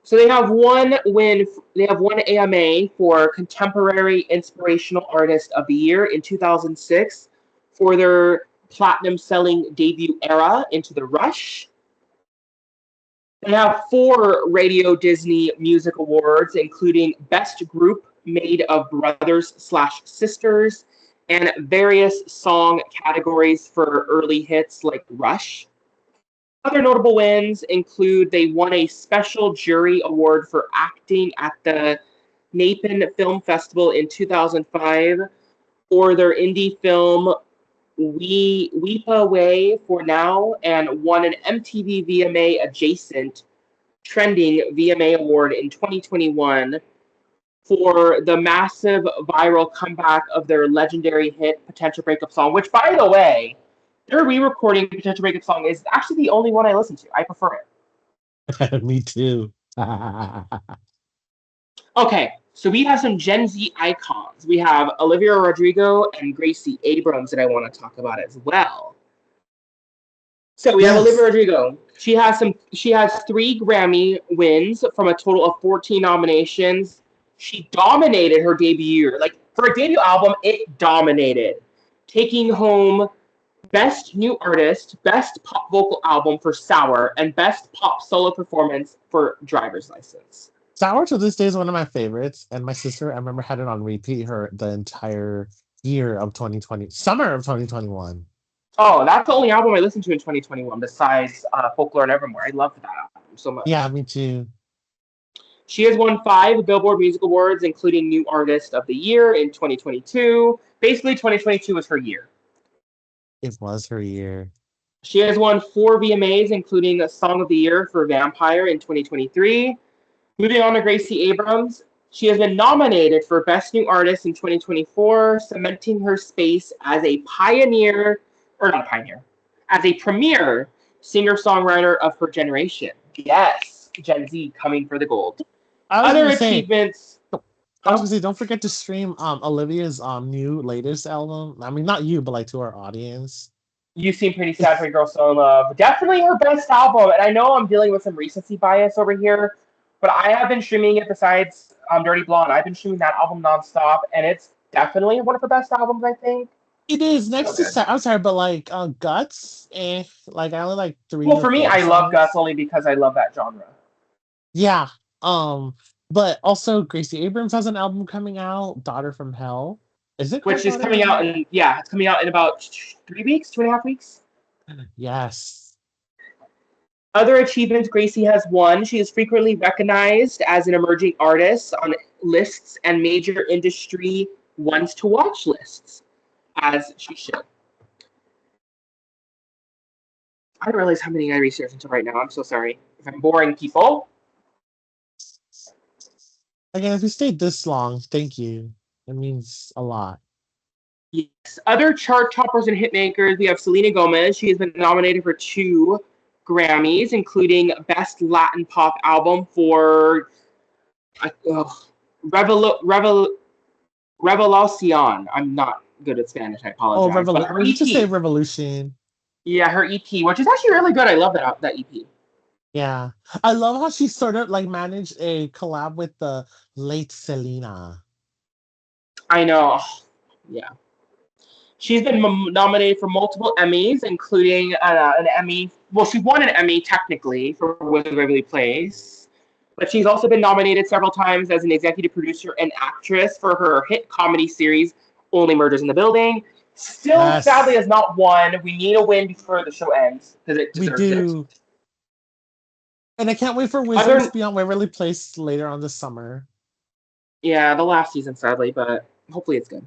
So they have 1 win. They have 1 AMA for Contemporary Inspirational Artist of the Year in 2006 for their platinum-selling debut era, Into the Rush. They have 4 Radio Disney Music Awards, including Best Group Made of Brothers/Sisters, and various song categories for early hits like Rush. Other notable wins include they won a special jury award for acting at the Napen Film Festival in 2005 for their indie film Weepa Way for Now, and won an MTV VMA adjacent trending VMA award in 2021 for the massive viral comeback of their legendary hit Potential Breakup Song, which, by the way, their re-recording Potential Breakup Song is actually the only one I listen to. I prefer it. Me too. Okay, so we have some Gen Z icons. We have Olivia Rodrigo and Gracie Abrams that I want to talk about as well. So we have Olivia Yes. Rodrigo. She has 3 Grammy wins from a total of 14 nominations. She dominated her debut year. Like for a debut album, it dominated, taking home Best New Artist, Best Pop Vocal Album for Sour, and Best Pop Solo Performance for Driver's License. Sour to this day is one of my favorites, and my sister, I remember, had it on repeat her the entire year of 2020, summer of 2021. Oh, that's the only album I listened to in 2021 besides Folklore and Evermore. I love that album so Yeah, much. me too. She has won 5 Billboard Music Awards, including New Artist of the Year in 2022. Basically, 2022 was her year. It was her year. She has won 4 VMAs, including a Song of the Year for Vampire in 2023. Moving on to Gracie Abrams, she has been nominated for Best New Artist in 2024, cementing her space as a pioneer, or not a pioneer, as a premier singer-songwriter of her generation. Yes, Gen Z coming for the gold. I was Other gonna say, achievements. I was Oh, gonna say, don't forget to stream Olivia's new latest album. I mean, not you, but like to our audience. You seem pretty sad for your girl So in Love. Definitely her best album, and I know I'm dealing with some recency bias over here, but I have been streaming it besides Dirty Blonde. I've been streaming that album nonstop, and it's definitely one of her best albums, I think. It is So next to good. I'm sorry, but like Guts, like I only like three Well, or for me, four I love Gus songs. only because I love that genre. Yeah. Um, but also Gracie Abrams has an album coming out, Daughter from Hell. Is it called Which is Daughter coming from out Hell? in yeah, it's coming out in about 3 weeks, 2.5 weeks. Yes. Other achievements Gracie has won. She is frequently recognized as an emerging artist on lists and major industry ones to watch lists, as she should. I didn't realize how many I researched until right now. I'm so sorry if I'm boring people. Again, if you stayed this long, thank you. It means a lot. Yes. Other chart toppers and hitmakers, we have Selena Gomez. She has been nominated for 2 Grammys, including Best Latin Pop Album for Revelacion. I'm not good at Spanish. I Oh, apologize. But her we could just say EP, Revolution. yeah, her EP, which is actually really good. I love that EP. Yeah. I love how she sort of like managed a collab with the late Selena. I know. Yeah. She's been nominated for multiple Emmys, including an Emmy. Well, she won an Emmy technically for With Waverly Place, but she's also been nominated several times as an executive producer and actress for her hit comedy series Only Murders in the Building. Still, sadly, Yes, has not won. We need a win before the show ends because it we deserves it. do. And I can't wait for Wisdoms Other, Beyond Waverly Place later on this summer. yeah, the last season, sadly, but hopefully it's good.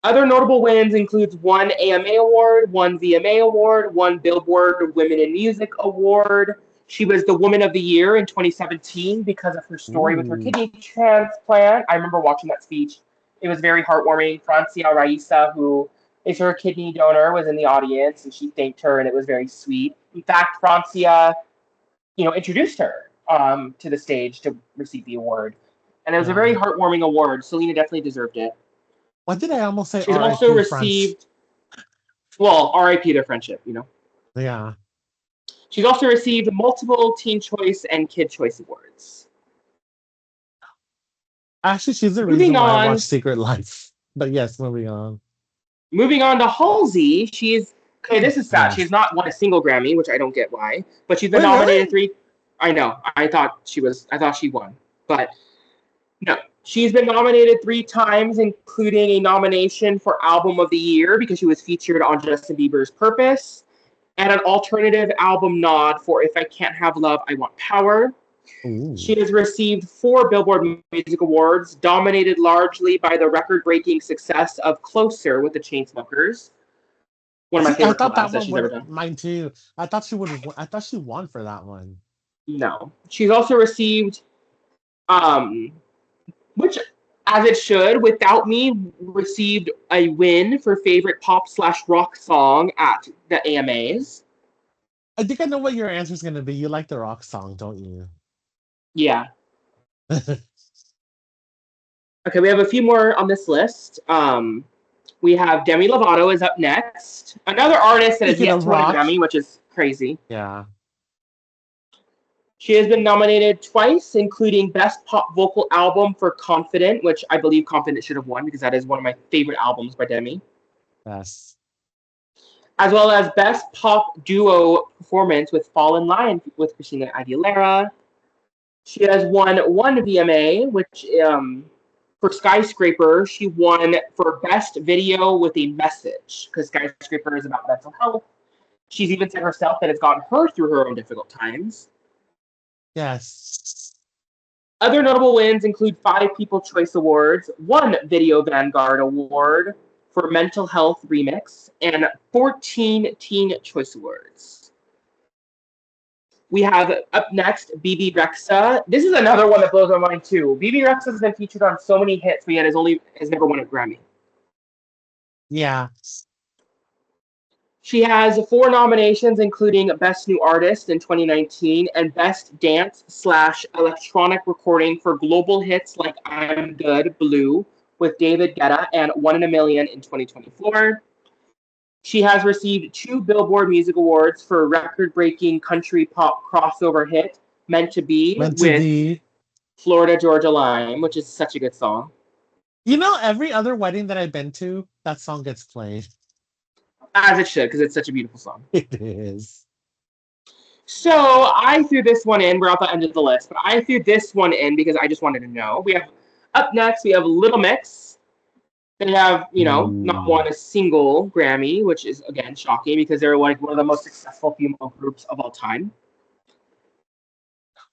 Other notable wins includes 1 AMA Award, 1 VMA Award, 1 Billboard Women in Music Award. She was the Woman of the Year in 2017 because of her story with her Ooh. kidney transplant. I remember watching that speech. It was very heartwarming. Francia Raisa, who is her kidney donor, was in the audience and she thanked her, and it was very sweet. In fact, Francia, introduced her to the stage to receive the award, and it was a very Yeah. heartwarming award. Selena definitely deserved it. What did I almost say? She's also R.I.P. France. received, well, RIP their friendship. Yeah. She's also received multiple Teen Choice and Kid Choice Awards. Actually, she's the Moving reason why I watched on, Secret Life. But yes, moving on. moving on to Halsey. She's okay. This is sad. Yes. She's not won a single Grammy, which I don't get why. But she's been Wait, nominated really? 3. I know. I thought she was. I thought she won, but no. She's been nominated 3 times, including a nomination for Album of the Year because she was featured on Justin Bieber's Purpose, and an alternative album nod for If I Can't Have Love, I Want Power. Ooh. She has received 4 Billboard Music Awards, dominated largely by the record-breaking success of Closer with the Chainsmokers, one of my See, I favorite thought collabs that that one she's ever would done. mine too. I thought she would. I thought she won for that one. No. She's also received, um, which, as it should, Without Me received a win for favorite pop/rock song at the AMAs. I think I know what your answer is going to be. You like the rock song, don't you? Yeah. Okay, we have a few more on this list. We have Demi Lovato is up next. Another artist that has Speaking yet of to win a rock, Grammy, which is crazy. yeah. She has been nominated twice, including Best Pop Vocal Album for Confident, which I believe Confident should have won because that is one of my favorite albums by Demi, Yes. as well as Best Pop Duo Performance with Fall in Line with Christina Aguilera. She has won 1 VMA, which for Skyscraper, she won for Best Video with a Message because Skyscraper is about mental health. She's even said herself that it's gotten her through her own difficult times. Yes. Other notable wins include 5 People's Choice Awards, 1 Video Vanguard Award for Mental Health Remix, and 14 Teen Choice Awards. We have up next BB Rexa. This is another one that blows my mind too. BB Rexa has been featured on so many hits, but yet has never won a Grammy. Yeah. She has 4 nominations, including Best New Artist in 2019 and Best Dance/Electronic Recording for global hits like I'm Good, Blue with David Guetta and One in a Million in 2024. She has received two Billboard Music Awards for record breaking country pop crossover hit, Meant to Be, Meant to with be. Florida Georgia Line, which is such a good song. Every other wedding that I've been to, that song gets played. As it should, because it's such a beautiful song. It is. So I threw this one in. We're at the end of the list, but I threw this one in because I just wanted to know. We have up next, we have Little Mix. They have, not Ooh. won a single Grammy, which is again shocking because they're like one of the most successful female groups of all time.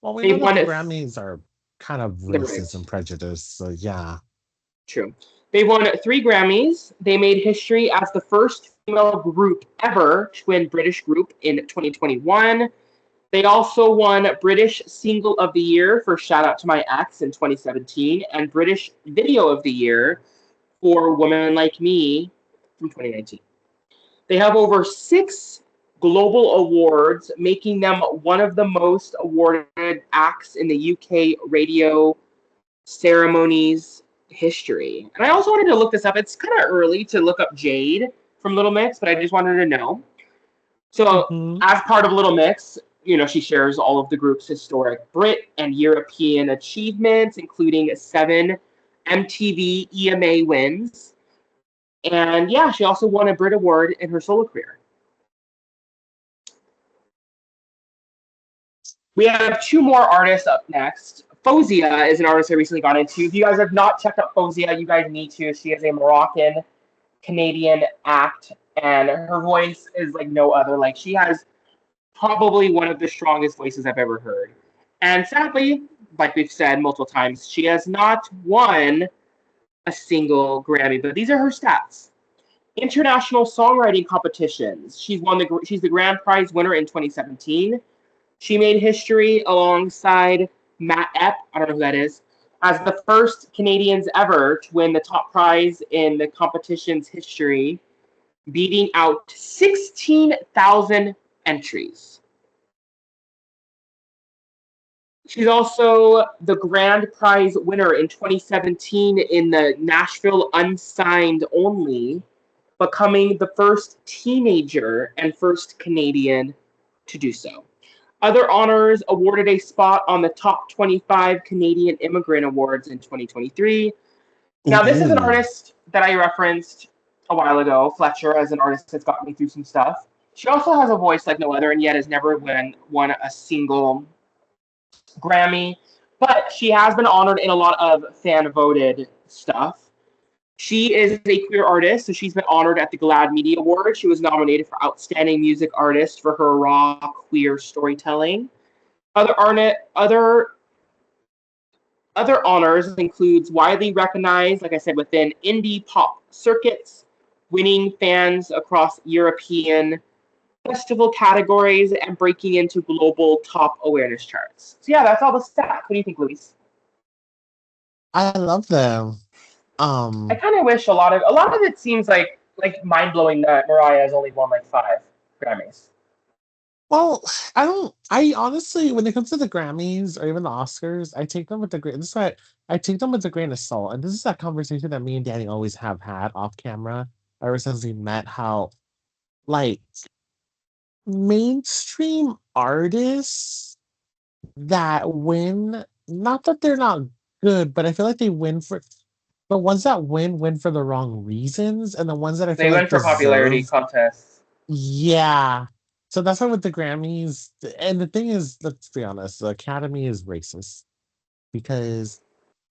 Well, we know They've that won the it. Grammys are kind of They're racist rigged. and prejudiced, so yeah. True. They won three Grammys. They made history as the first female group ever to win British Group in 2021. They also won British Single of the Year for Shout Out to My Ex in 2017 and British Video of the Year for Woman Like Me from 2019. They have over six global awards, making them one of the most awarded acts in the UK radio ceremonies history. And I also wanted to look this up. It's kind of early to look up Jade from Little Mix, but I just wanted to know. So, Hmm. as part of Little Mix, she shares all of the group's historic Brit and European achievements, including 7 MTV EMA wins. And yeah, she also won a Brit Award in her solo career. We have two more artists up next. Fozia is an artist I recently got into. If you guys have not checked out Fozia, you guys need to. She is a Moroccan Canadian act, and her voice is like no other. Like she has probably one of the strongest voices I've ever heard. And sadly, like we've said multiple times, she has not won a single Grammy. But these are her stats. International songwriting competitions. She's the grand prize winner in 2017. She made history alongside Matt Epp, I don't know who that is, as the first Canadians ever to win the top prize in the competition's history, beating out 16,000 entries. She's also the grand prize winner in 2017 in the Nashville Unsigned Only, becoming the first teenager and first Canadian to do so. Other honors awarded a spot on the top 25 Canadian Immigrant Awards in 2023. Now, this is an Ooh. artist that I referenced a while ago, Fletcher, as an artist that's got me through some stuff. She also has a voice like no other, and yet has never won a single Grammy. But she has been honored in a lot of fan voted stuff. She is a queer artist, so she's been honored at the GLAAD Media Award. She was nominated for Outstanding Music Artist for her raw queer storytelling. Other other honors includes widely recognized, like I said, within indie pop circuits, winning fans across European festival categories, and breaking into global top awareness charts. So yeah, that's all the stats. What do you think, Luis? I love them. I Um, kind of wish a lot of it seems like mind blowing that Mariah has only won like 5 Grammys. well, I honestly, when it comes to the Grammys or even the Oscars, I take them with the grain. This is why I take them with a grain of salt. And this is that conversation that me and Danny always have had off camera ever since we met. How like mainstream artists that win, not that they're not good, but I feel like they win for the ones that win for the wrong reasons, and the ones that I feel They like win for popularity deserve. contests. Yeah. So that's why with the Grammys, and the thing is, let's be honest, the Academy is racist because,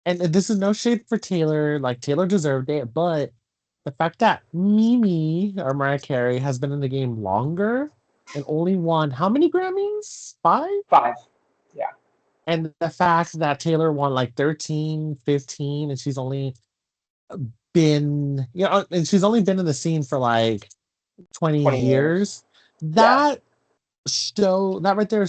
and this is no shade for Taylor, like Taylor deserved it, but the fact that Mimi or Mariah Carey has been in the game longer and only won how many Grammys? Five? 5. Yeah. And the fact that Taylor won like 13, 15, and she's only been, and she's only been in the scene for like 20 20 years. years. Yeah. That that right there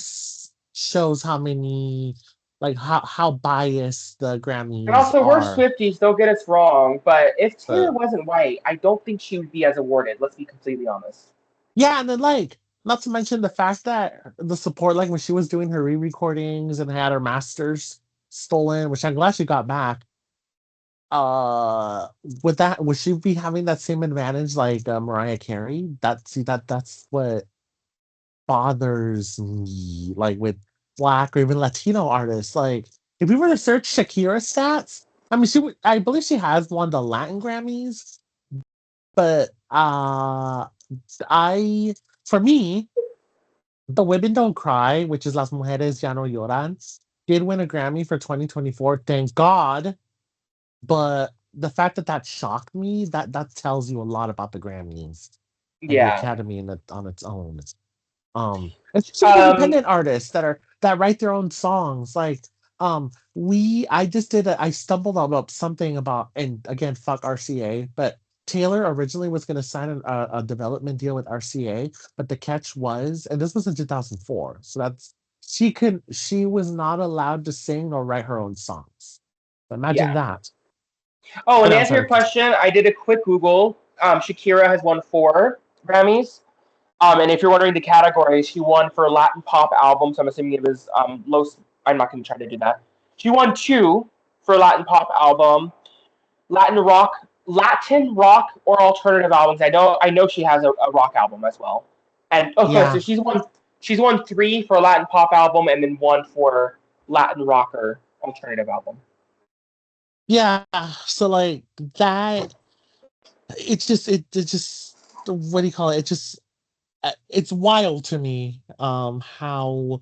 shows how many like how biased the And Grammys also, we're are. Swifties, don't get us wrong, but if Taylor But wasn't white, I don't think she would be as awarded. Let's be completely honest. yeah, and then like not to mention the fact that the support, like when she was doing her re-recordings and had her masters stolen, which I'm glad she got back. uh would she be having that same advantage like Mariah Carey? That's what bothers me, like with black or even Latino artists. Like if we were to search Shakira stats, I mean I believe she has won the Latin Grammys, but I for me, the Women Don't Cry, which is Las Mujeres Ya No Lloran, did win a Grammy for 2024. Thank God. But the fact that that shocked me, that tells you a lot about the Grammys and the Yeah. Academy on its own. Especially with Um, independent artists that write their own songs. Like, I just I stumbled on something about, and again, fuck RCA, but Taylor originally was going to sign a development deal with RCA, but the catch was, and this was in 2004, so she was not allowed to sing or write her own songs. Imagine yeah. that. Oh, But and to now, answer your sorry. question, I did a quick Google. Shakira has won 4 Grammys. And if you're wondering the categories, she won for Latin pop album. So I'm assuming it was Los. I'm not going to try to do that. She won 2 for Latin pop album, Latin rock or alternative albums. I know she has a rock album as well. And okay, so Yeah, she's won 3 for Latin pop album and then 1 for Latin rocker alternative album. yeah. So like that, it's just what do you call it? It just it's wild to me how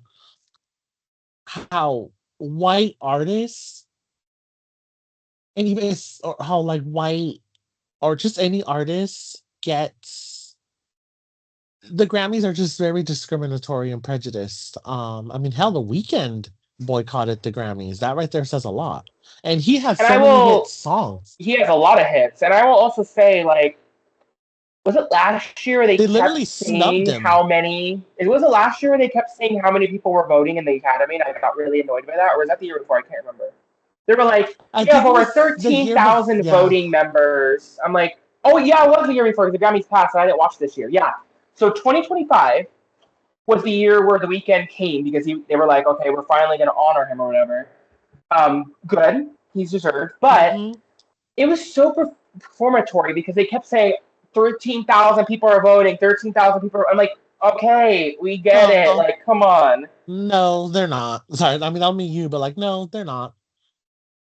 white artists and even or how like white or just any artist gets the Grammys are just very discriminatory and prejudiced. I mean, hell, The Weeknd boycotted the Grammys. That right there says a lot. And he has And so I many hit will. songs. He has a lot of hits, and I will also say like was it last year where they They kept literally snubbed saying how him. many? It was it last year where they kept saying how many people were voting in the academy, and I got really annoyed by that. Or was that the year before? I can't remember. They were like, I "We have think it over was the thirteen year before. thousand Yeah, voting members." I'm like, "Oh yeah, it was the year before because the Grammys passed, and I didn't watch this year." Yeah, so 2025 was the year where the weekend came because they were like, "Okay, we're finally going to honor him or whatever." Good, he's deserved, but hmm it was so performatory because they kept saying 13,000 people are voting, 13,000 people I'm like, okay, we get it. no, Like, come on. no, they're not. Sorry, I mean, I don't mean you, but like, no, they're not.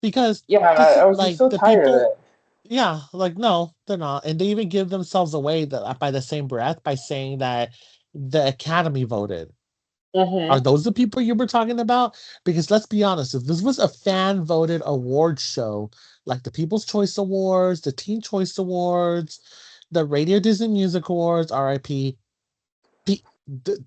Because Yeah, this I is was just like so the tired of people, it. yeah, like, no, they're not. And they even give themselves away by the same breath by saying that the Academy voted. Are Mm-hmm. those the people you were talking about? Because let's be honest, if this was a fan voted award show, like the People's Choice Awards, the Teen Choice Awards, the Radio Disney Music Awards, RIP, the, the,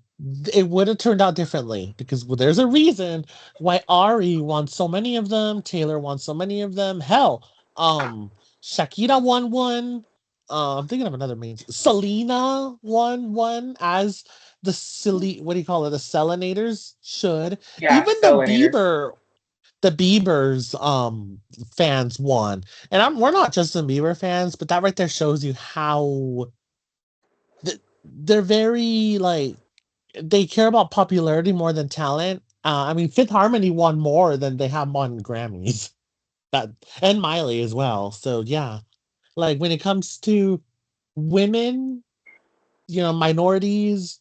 it would have turned out differently because well, there's a reason why Ari won so many of them, Taylor won so many of them. Hell, um, Shakira won one. I'm thinking of another main. Selena won one as the silly. What do you call it? The Selenators should. Yeah, Even Stellanators. the Bieber's fans won, and we're not Justin Bieber fans, but that right there shows you how they're very like they care about popularity more than talent. I mean, Fifth Harmony won more than they have won Grammys. That and Miley as well. So yeah, like when it comes to women, minorities,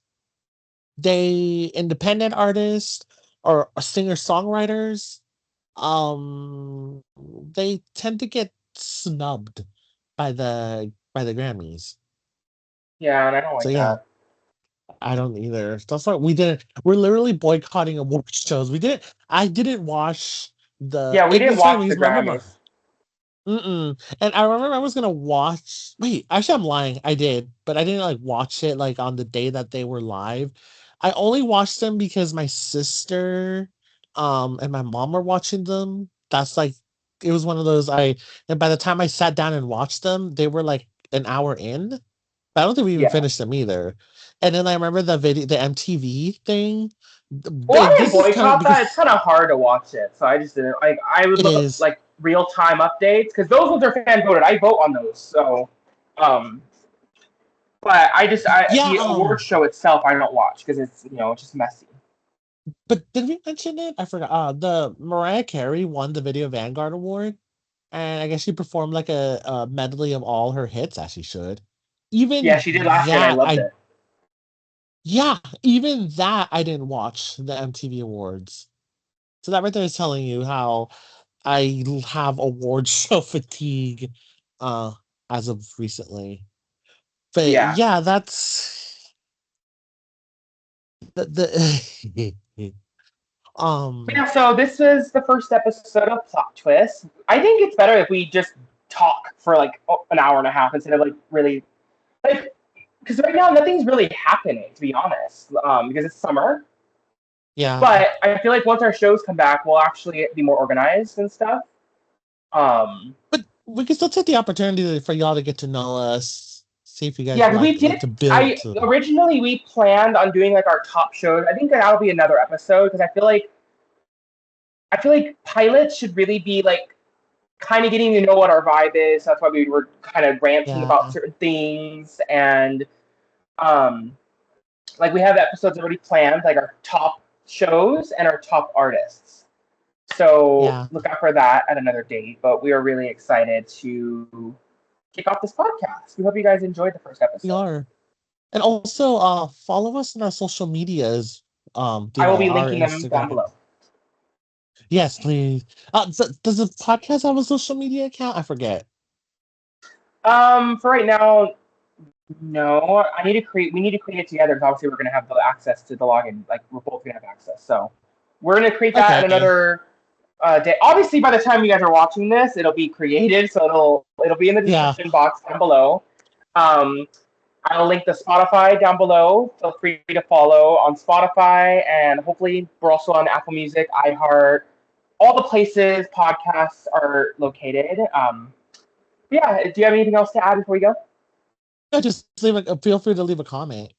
they independent artists or singer songwriters, they tend to get snubbed by the Grammys. Yeah, and I don't So like yeah, that. I don't either. That's why we didn't. We're literally boycotting award shows. We didn't. I didn't watch the. Yeah, we It didn't was funny watch the because I remember. Grammys. Mm-mm. And I remember I was gonna watch. Wait, actually, I'm lying. I did, but I didn't like watch it like on the day that they were live. I only watched them because my sister, and my mom were watching them. That's like, it was one of those. And by the time I sat down and watched them, they were like an hour in. I don't think we even Yeah. finished them either. And then I remember the MTV thing. Well, I didn't This is kind of boycott that. It's because kind of hard to watch it, so I just didn't. Like, I would it look up is. like real time updates because those ones are fan voted. I vote on those, so um, but Yeah, the award show itself I don't watch because it's it's just messy. but did we mention it? I forgot. The Mariah Carey won the Video Vanguard Award. and I guess she performed like a medley of all her hits, as she should. Yeah, Even she did last year, and I that, loved it. yeah, even that I didn't watch the MTV Awards. So that right there is telling you how have award show fatigue, uh, as of recently. But Yeah. yeah, that's the But um yeah, so this was the first episode of Plot Twist. I think it's better if we just talk for like an hour and a half instead of like really like because right now nothing's really happening to be honest. Because it's summer. yeah. But I feel like once our shows come back, we'll actually be more organized and stuff. Um, But we can still take the opportunity for y'all to get to know us, see if you guys yeah, because we like did. to build I to. originally we planned on doing like our top shows. I think that'll be another episode because I feel like pilots should really be like kind of getting to know what our vibe is. That's why we were kind of ranting about Yeah, certain things and um, like we have episodes already planned, like our top shows and our top artists. So yeah, look out for that at another date. But we are really excited to kick off this podcast. We hope you guys enjoyed the first we episode. are. And also follow us on our social medias. I will be Our linking them down Instagram. below. Yes, please. Does the podcast have a social media account? I forget. For right now, no. I need to create. We need to create it together because obviously we're gonna have the access to the login. Like we're both gonna have access. So we're gonna create that at Okay. another day. Obviously, by the time you guys are watching this, it'll be created, so it'll be in the Yeah. description box down below. Um, I'll link the Spotify down below. Feel free to follow on Spotify, and hopefully we're also on Apple Music, iHeart, all the places podcasts are located. Yeah, do you have anything else to add before we go? Yeah, just feel free to leave a comment.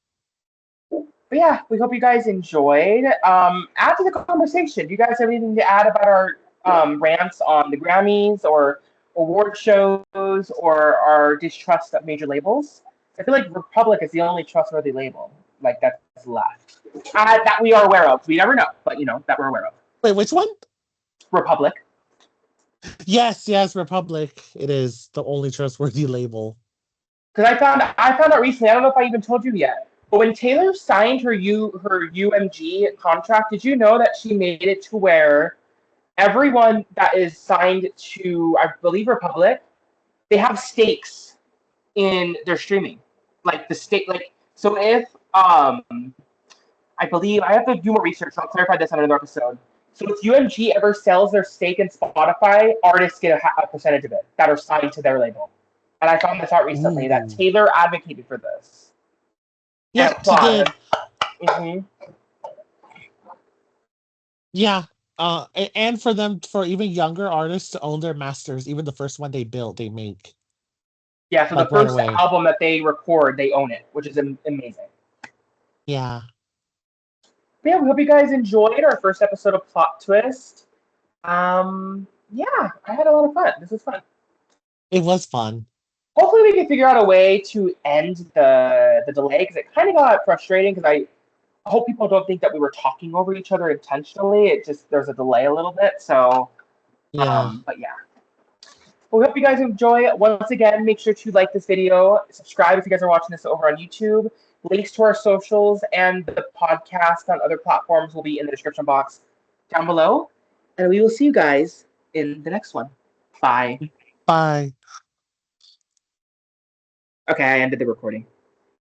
But yeah, we hope you guys enjoyed. Add to the conversation. Do you guys have anything to add about our rants on the Grammys or award shows or our distrust of major labels? I feel like Republic is the only trustworthy label like that's left that we are aware of. We never know, but you know that we're aware of. Wait, which one? Republic, Yes, yes, Republic. It is the only trustworthy label. because I found out recently. I don't know if I even told you yet, but when Taylor signed her UMG contract, did you know that she made it to where everyone that is signed to, I believe, Republic, they have stakes in their streaming. Like the stake, like so if I believe I have to do more research. I'll clarify this on another episode. So if UMG ever sells their stake in Spotify, artists get a percentage of it that are signed to their label. And I found this out recently that Ooh. Taylor advocated for this and Yes, she applauded. did. Hmm. Yeah. And for them, for even younger artists to own their masters, even the first one they built, they make Yeah, so the like right first away. album that they record, they own it, which is amazing. Yeah, Yeah, we hope you guys enjoyed our first episode of Plot Twist. Yeah, I had a lot of fun. This was fun. it was fun. Hopefully, we can figure out a way to end the delay because it kind of got frustrating. Because I hope people don't think that we were talking over each other intentionally. It just there's a delay a little bit. So, Yeah. but yeah. Well, we hope you guys enjoy it. Once again, make sure to like this video, subscribe if you guys are watching this over on YouTube. Links to our socials and the podcast on other platforms will be in the description box down below. And we will see you guys in the next one. Bye. Bye. Okay, I ended the recording.